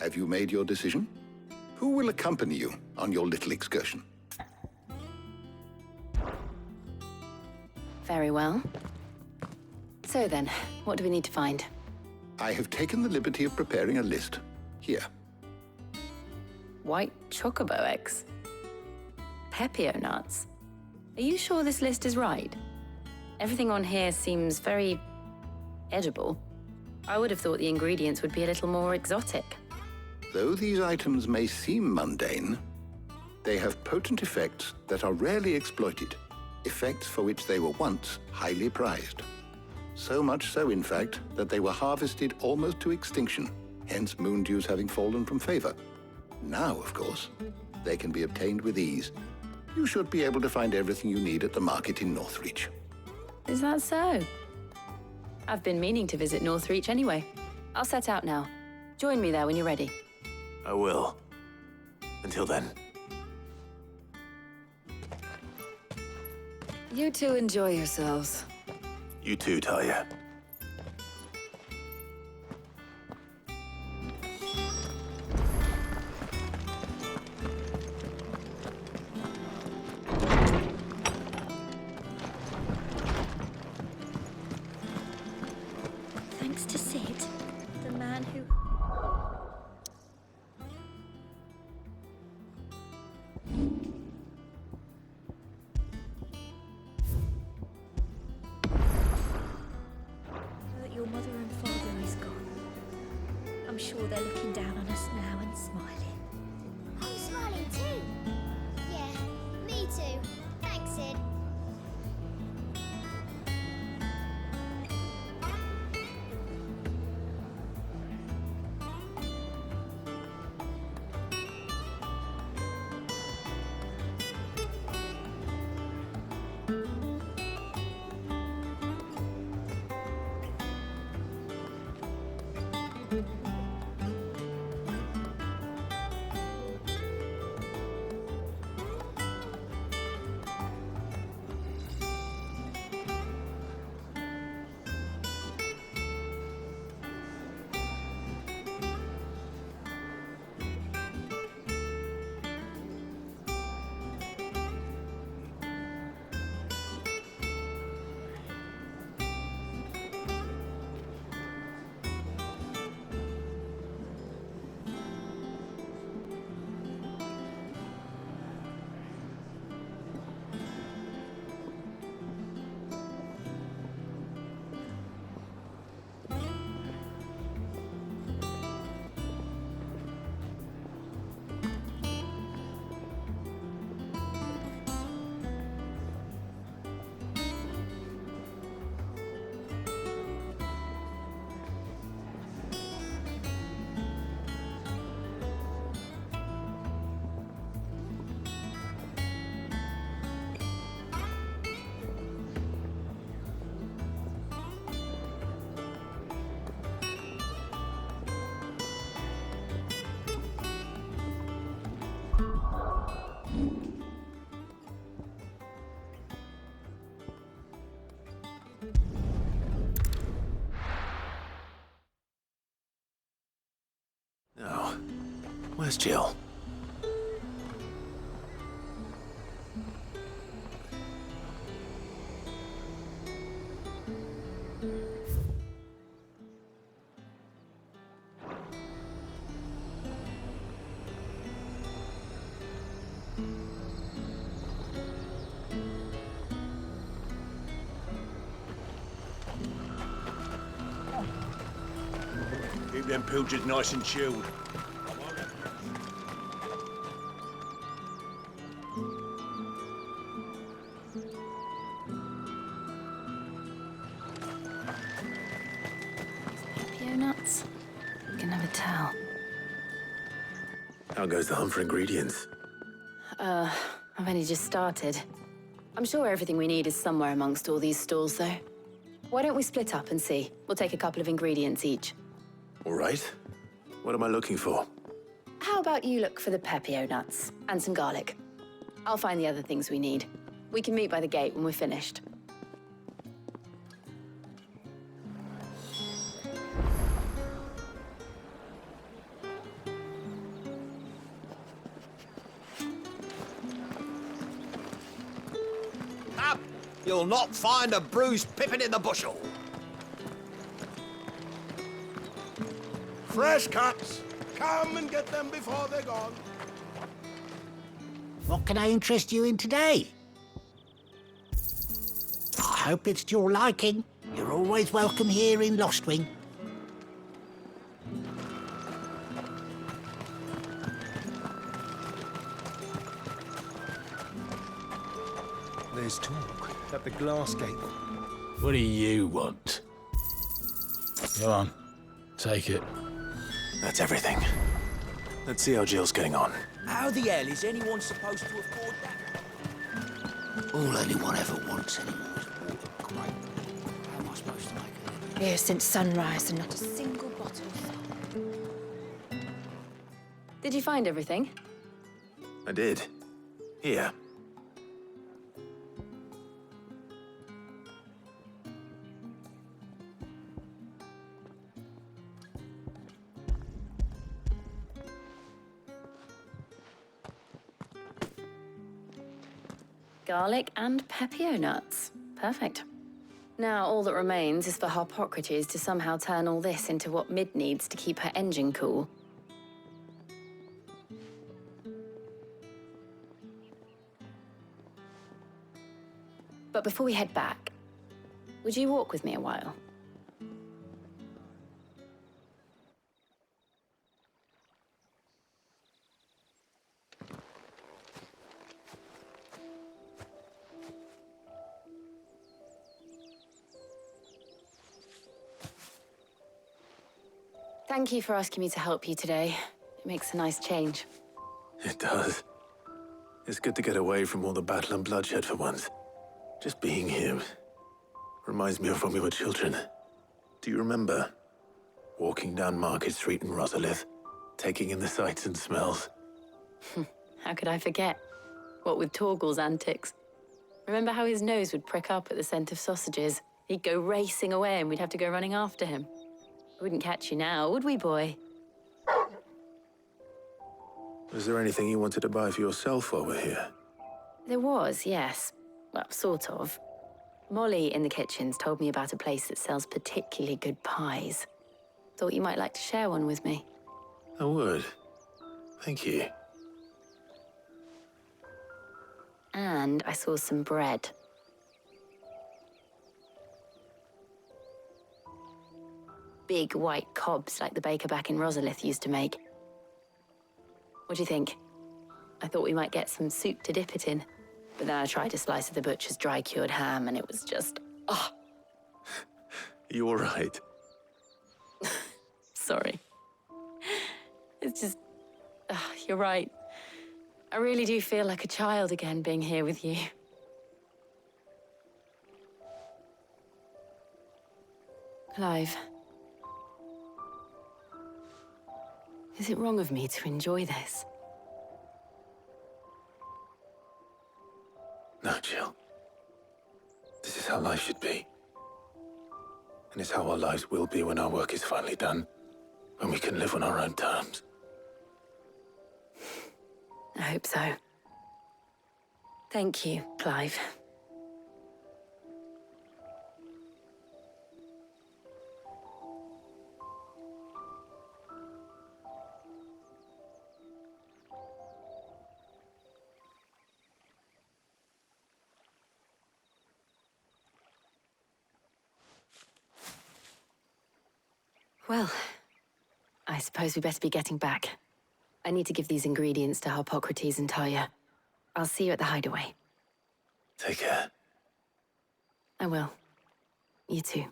have you made your decision? Who will accompany you on your little excursion? Very well. So then, what do we need to find? I have taken the liberty of preparing a list. Here. White chocobo eggs. Pepio nuts. Are you sure this list is right? Everything on here seems very edible. I would have thought the ingredients would be a little more exotic. Though these items may seem mundane, they have potent effects that are rarely exploited, effects for which they were once highly prized. So much so, in fact, that they were harvested almost to extinction, hence moon dews having fallen from favor. Now, of course, they can be obtained with ease. You should be able to find everything you need at the market in Northreach. Is that so? I've been meaning to visit Northreach anyway. I'll set out now. Join me there when you're ready. I will. Until then. You two enjoy yourselves. You too, Talia. Thanks to Sid, the man who... that your mother and father is gone. I'm sure they're looking down on us now and smiling. I'm smiling too. Yeah, me too. Thanks, Sid. Now, where's Jill? Keep them pilgers nice and chilled. Pepio nuts? You can never tell. How goes the hunt for ingredients? I've only just started. I'm sure everything we need is somewhere amongst all these stalls, though. Why don't we split up and see? We'll take a couple of ingredients each. All right. What am I looking for? How about you look for the Pepio nuts and some garlic? I'll find the other things we need. We can meet by the gate when we're finished. Up! You'll not find a bruised pippin in the bushel. Fresh cuts! Come and get them before they're gone. What can I interest you in today? I hope it's to your liking. You're always welcome here in Lostwing. There's talk at the glass gate. What do you want? Go on, take it. That's everything. Let's see how Jill's getting on. How the hell is anyone supposed to afford that? All anyone ever wants anymore is water. Great. How am I supposed to make it? Here since sunrise and not a single bottle. Did you find everything? I did. Here. Garlic and Pepio nuts. Perfect. Now all that remains is for Harpocrates to somehow turn all this into what Mid needs to keep her engine cool. But before we head back, would you walk with me a while? Thank you for asking me to help you today. It makes a nice change. It does. It's good to get away from all the battle and bloodshed for once. Just being here reminds me of when we were children. Do you remember? Walking down Market Street in Rosalith, taking in the sights and smells. How could I forget? What with Torgal's antics. Remember how his nose would prick up at the scent of sausages? He'd go racing away and we'd have to go running after him. We wouldn't catch you now, would we, boy? Was there anything you wanted to buy for yourself while we're here? There was, yes. Well, sort of. Molly in the kitchens told me about a place that sells particularly good pies. Thought you might like to share one with me. I would. Thank you. And I saw some bread. Big white cobs like the baker back in Rosalith used to make. What do you think? I thought we might get some soup to dip it in. But then I tried a slice of the butcher's dry-cured ham and it was just... oh! You all right? Sorry. It's just... you're right. I really do feel like a child again being here with you. Clive. Is it wrong of me to enjoy this? No, Jill. This is how life should be. And it's how our lives will be when our work is finally done. When we can live on our own terms. I hope so. Thank you, Clive. Well, I suppose we better be getting back. I need to give these ingredients to Harpocrates and Talia. I'll see you at the hideaway. Take care. I will. You too.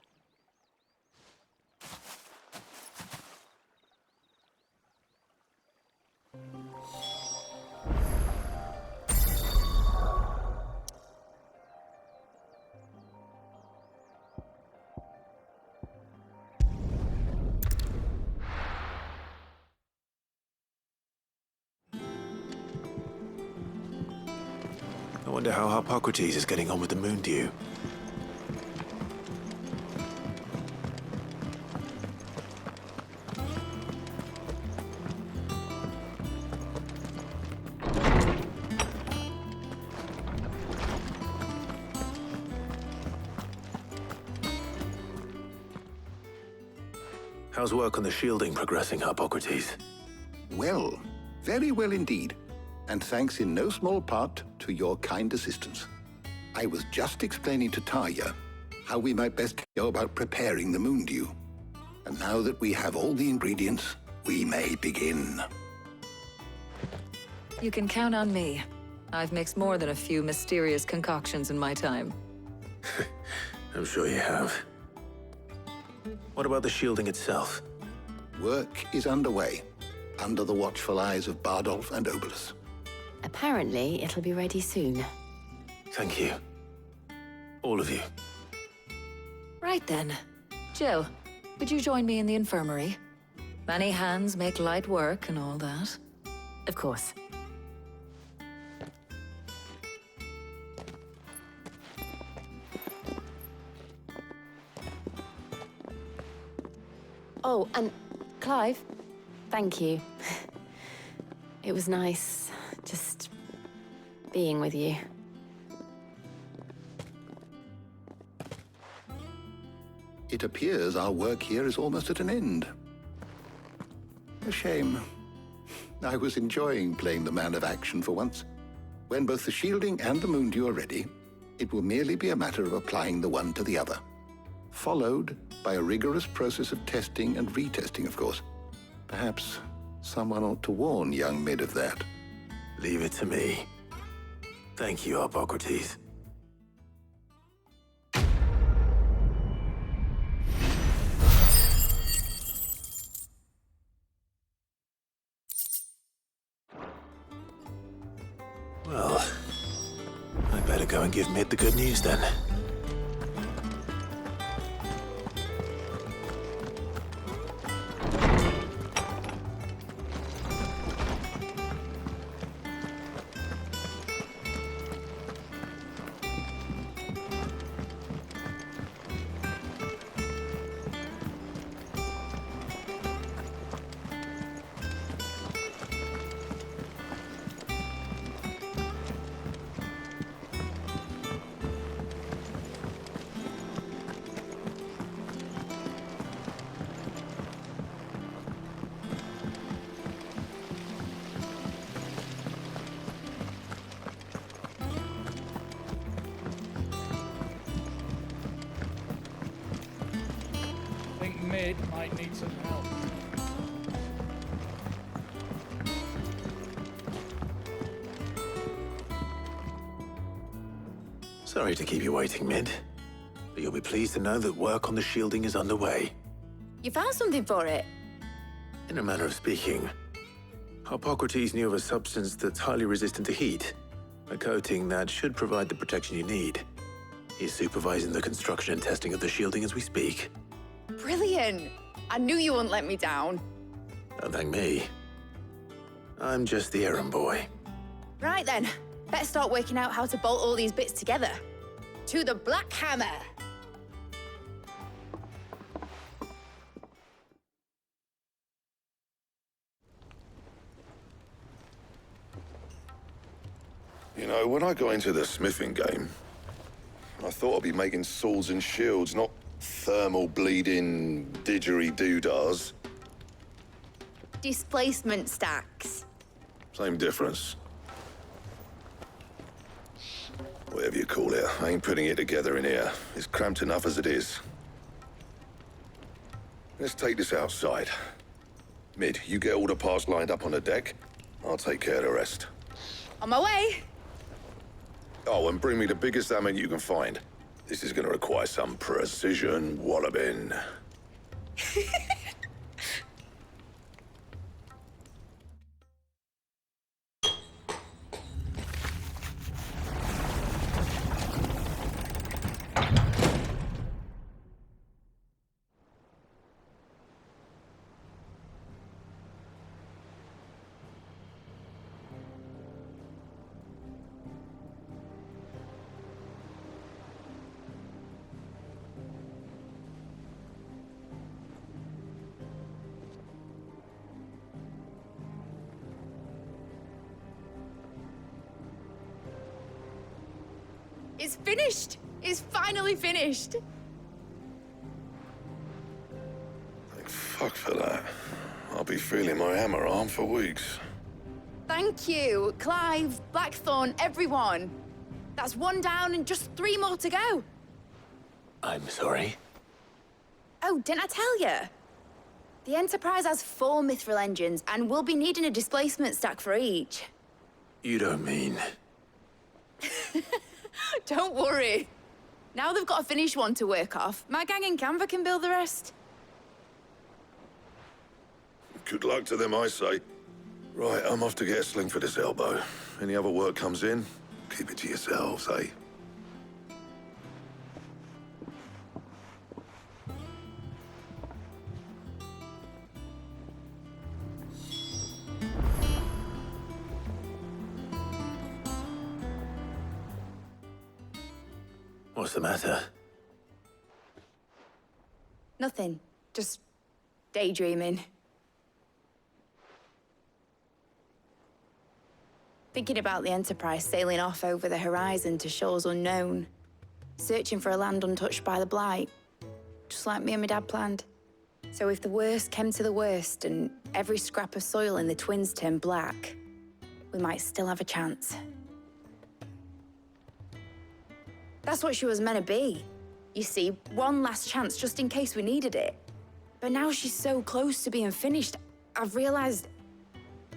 I wonder how Harpocrates is getting on with the moon dew. How's work on the shielding progressing, Harpocrates? Well, very well indeed. And thanks in no small part to your kind assistance. I was just explaining to Talia how we might best go about preparing the moon dew. And now that we have all the ingredients, we may begin. You can count on me. I've mixed more than a few mysterious concoctions in my time. I'm sure you have. What about the shielding itself? Work is underway, under the watchful eyes of Bardolph and Obolus. Apparently, it'll be ready soon. Thank you. All of you. Right then. Jill, would you join me in the infirmary? Many hands make light work and all that. Of course. Oh, and Clive, thank you. It was nice, just being with you. It appears our work here is almost at an end. A shame. I was enjoying playing the man of action for once. When both the shielding and the moon dew are ready, it will merely be a matter of applying the one to the other. Followed by a rigorous process of testing and retesting, of course. Perhaps someone ought to warn young Mid of that. Leave it to me. Thank you, Harpocrates. Well, I'd better go and give Mid the good news then. I think Mid might need some help. Sorry to keep you waiting, Mid. But you'll be pleased to know that work on the shielding is underway. You found something for it? In a manner of speaking, Harpocrates knew of a substance that's highly resistant to heat, a coating that should provide the protection you need. He's supervising the construction and testing of the shielding as we speak. Brilliant! I knew you wouldn't let me down. Don't thank me. I'm just the errand boy. Right then, Let's start working out how to bolt all these bits together. To the Black Hammer! You know, when I got into the smithing game, I thought I'd be making swords and shields, not thermal bleeding didgeridoo-dahs. Displacement stacks. Same difference. Whatever you call it, I ain't putting it together in here. It's cramped enough as it is. Let's take this outside. Mid, you get all the parts lined up on the deck. I'll take care of the rest. On my way! Oh, and bring me the biggest hammer you can find. This is gonna require some precision walloping. It's finished! It's finally finished! Thank fuck for that. I'll be feeling my hammer arm for weeks. Thank you, Clive, Blackthorn, everyone. That's one down and just 3 more to go. I'm sorry. Oh, didn't I tell you? The Enterprise has 4 mithril engines, and we'll be needing a displacement stack for each. You don't mean... Don't worry. Now they've got a finished one to work off. My gang in Canva can build the rest. Good luck to them, I say. Right, I'm off to get a sling for this elbow. Any other work comes in, keep it to yourselves, eh? What's the matter? Nothing. Just daydreaming. Thinking about the Enterprise sailing off over the horizon to shores unknown, searching for a land untouched by the Blight, just like me and my dad planned. So if the worst came to the worst and every scrap of soil in the Twins turned black, we might still have a chance. That's what she was meant to be. You see, one last chance just in case we needed it. But now she's so close to being finished, I've realized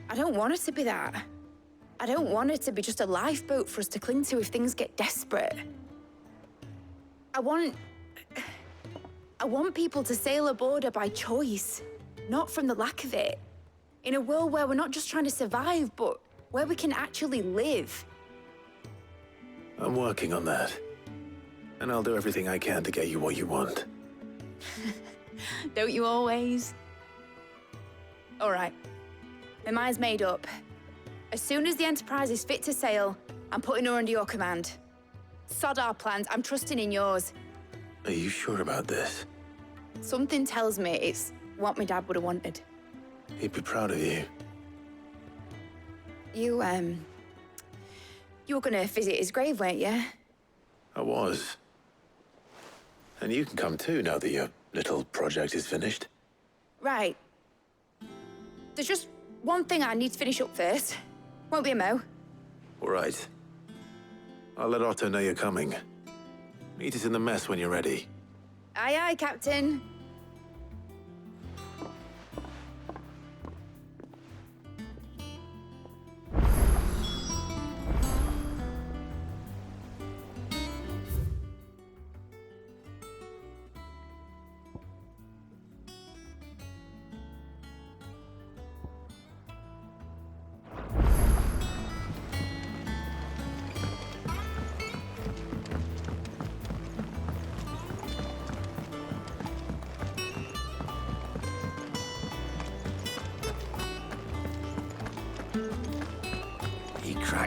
I don't want her to be that. I don't want her to be just a lifeboat for us to cling to if things get desperate. I want people to sail aboard her by choice, not from the lack of it. In a world where we're not just trying to survive, but where we can actually live. I'm working on that. And I'll do everything I can to get you what you want. Don't you always? All right. My mind's made up. As soon as the Enterprise is fit to sail, I'm putting her under your command. Sod our plans, I'm trusting in yours. Are you sure about this? Something tells me it's what my dad would have wanted. He'd be proud of you. You were gonna visit his grave, weren't you? I was. And you can come too now that your little project is finished. Right. There's just one thing I need to finish up first. Won't be a mo. All right. I'll let Otto know you're coming. Meet us in the mess when you're ready. Aye, aye, Captain.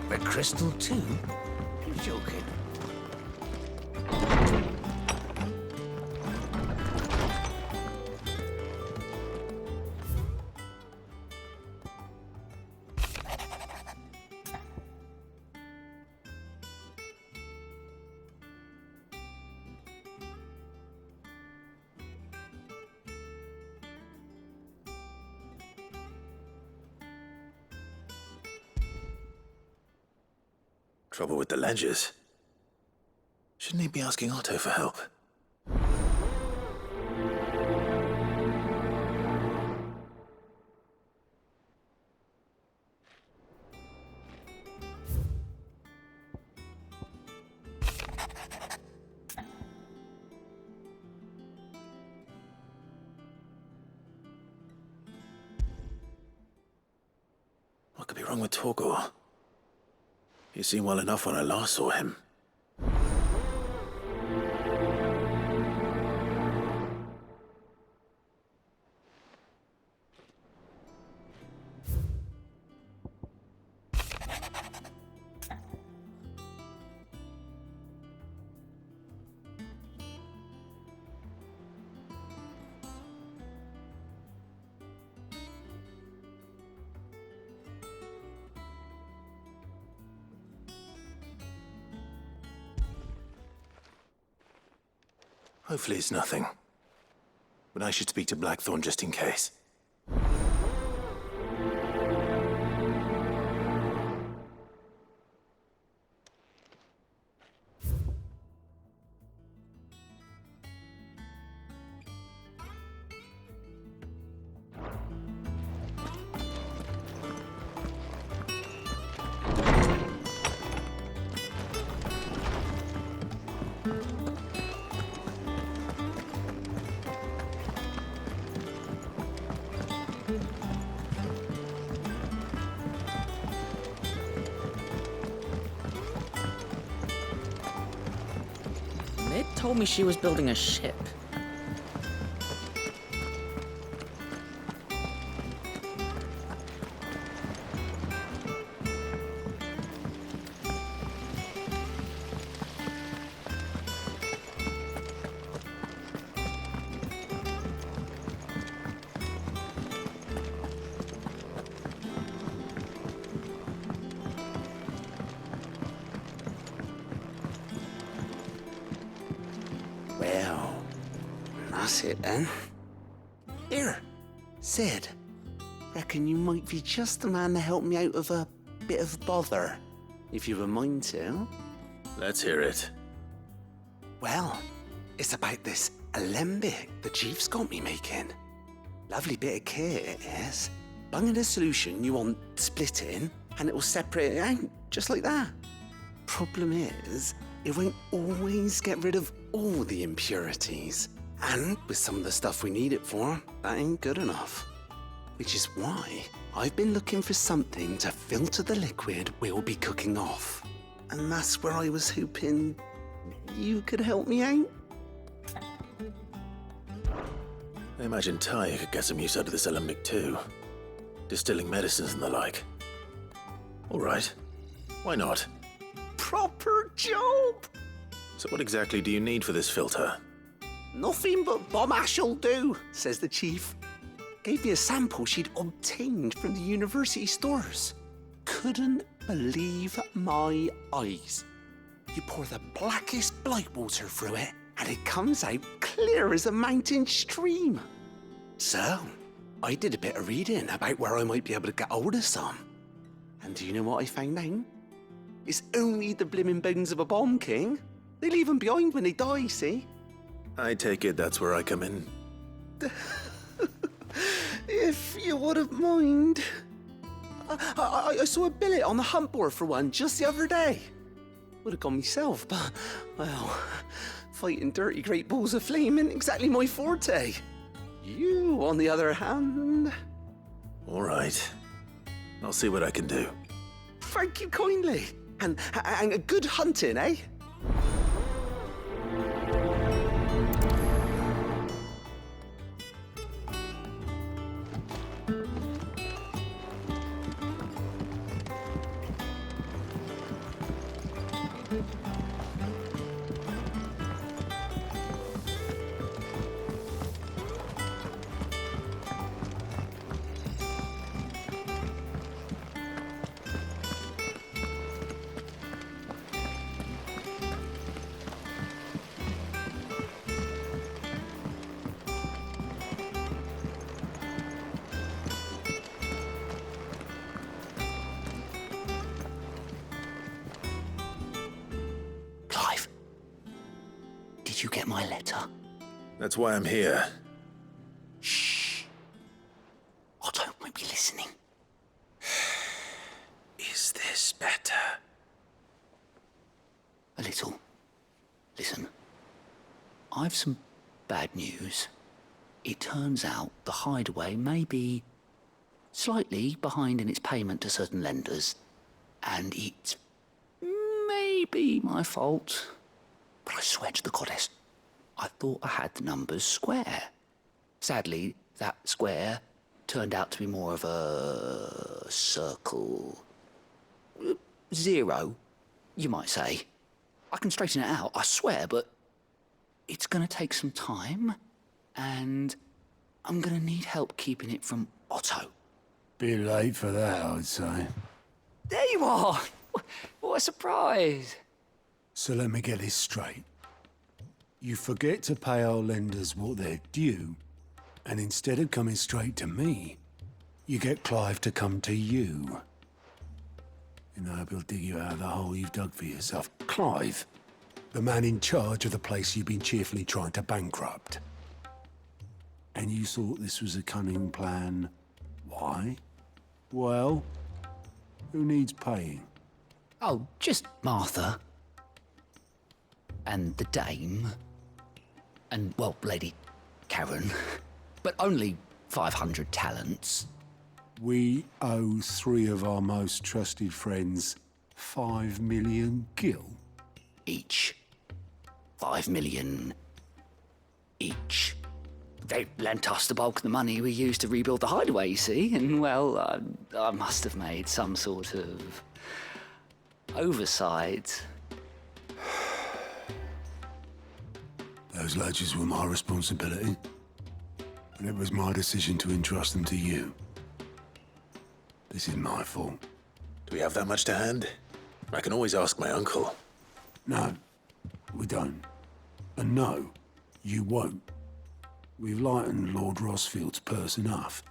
But crystal too? You're joking. Trouble with the ledgers. Shouldn't he be asking Otto for help? What could be wrong with Torgor? He seemed well enough when I last saw him. Hopefully it's nothing. But I should speak to Blackthorn just in case. Mid told me she was building a ship. Well, that's it then. Here, Sid. Reckon you might be just the man to help me out of a bit of bother, if you've a mind to. Let's hear it. Well, it's about this alembic the chief's got me making. Lovely bit of kit it is. Bung in a solution you want splitting, and it'll separate it out, just like that. Problem is, it won't always get rid of all the impurities. And with some of the stuff we need it for, that ain't good enough. Which is why I've been looking for something to filter the liquid we'll be cooking off. And that's where I was hoping you could help me out. I imagine Ty could get some use out of this alembic too. Distilling medicines and the like. All right. Why not? Proper job! So what exactly do you need for this filter? Nothing but bomb ash'll do, says the chief. Gave me a sample she'd obtained from the university stores. Couldn't believe my eyes. You pour the blackest blight water through it, and it comes out clear as a mountain stream. So, I did a bit of reading about where I might be able to get hold of some. And do you know what I found out? It's only the blimmin' bones of a bomb king. They leave them behind when they die, see? I take it that's where I come in. If you wouldn't mind. I saw a billet on the hunt board for one just the other day. Would have gone myself, but, well, fighting dirty great balls of flame ain't exactly my forte. You, on the other hand... All right. I'll see what I can do. Thank you kindly. And good hunting, eh? Did you get my letter? That's why I'm here. Shh. Otto might be listening. Is this better? A little. Listen. I've some bad news. It turns out the Hideaway may be slightly behind in its payment to certain lenders, and it's maybe my fault. But I swear to the goddess, I thought I had the numbers square. Sadly, that square turned out to be more of a circle. 0, you might say. I can straighten it out, I swear, but it's gonna take some time, and I'm gonna need help keeping it from Otto. Bit late for that, I'd say. There you are! What a surprise! So let me get this straight. You forget to pay our lenders what they're due, and instead of coming straight to me, you get Clive to come to you. And I hope he'll dig you out of the hole you've dug for yourself. Clive, the man in charge of the place you've been cheerfully trying to bankrupt. And you thought this was a cunning plan. Why? Well, who needs paying? Oh, just Martha. And the Dame. And, well, Lady Karen. But only 500 talents. We owe 3 of our most trusted friends 5 million gil. Each. 5 million each. They lent us the bulk of the money we used to rebuild the Hideaway, you see, and, well, I must have made some sort of oversight. Those ledgers were my responsibility, and it was my decision to entrust them to you. This is my fault. Do we have that much to hand? I can always ask my uncle. No, we don't. And no, you won't. We've lightened Lord Rosfield's purse enough.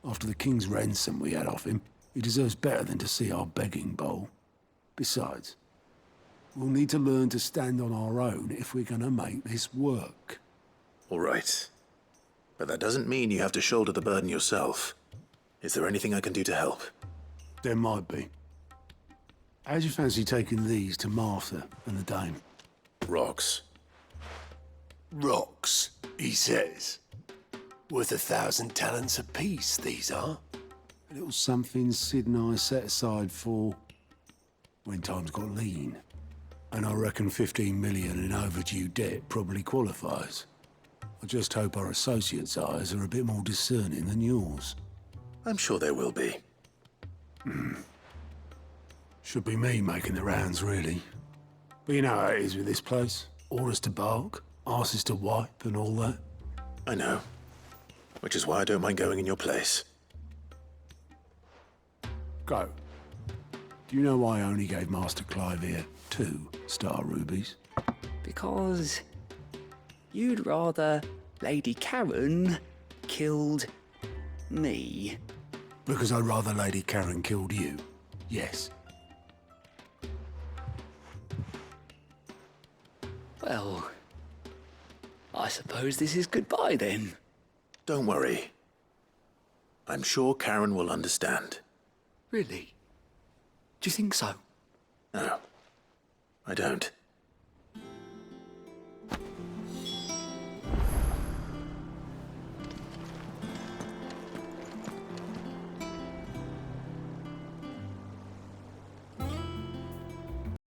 After the king's ransom we had off him, he deserves better than to see our begging bowl. Besides, we'll need to learn to stand on our own if we're gonna make this work. All right. But that doesn't mean you have to shoulder the burden yourself. Is there anything I can do to help? There might be. How'd you fancy taking these to Martha and the Dame? Rocks. Rocks, he says. Worth 1,000 talents apiece, these are. A little something Sid and I set aside for when times got lean. And I reckon 15 million in overdue debt probably qualifies. I just hope our associates' eyes are a bit more discerning than yours. I'm sure there will be. Should be me making the rounds, really. But you know how it is with this place. Orders to bark, arses to wipe, and all that. I know. Which is why I don't mind going in your place. Go. Do you know why I only gave Master Clive here 2 star rubies? Because you'd rather Lady Karen killed me. Because I'd rather Lady Karen killed you. Yes. Well, I suppose this is goodbye then. Don't worry. I'm sure Karen will understand. Really? Do you think so? No, I don't.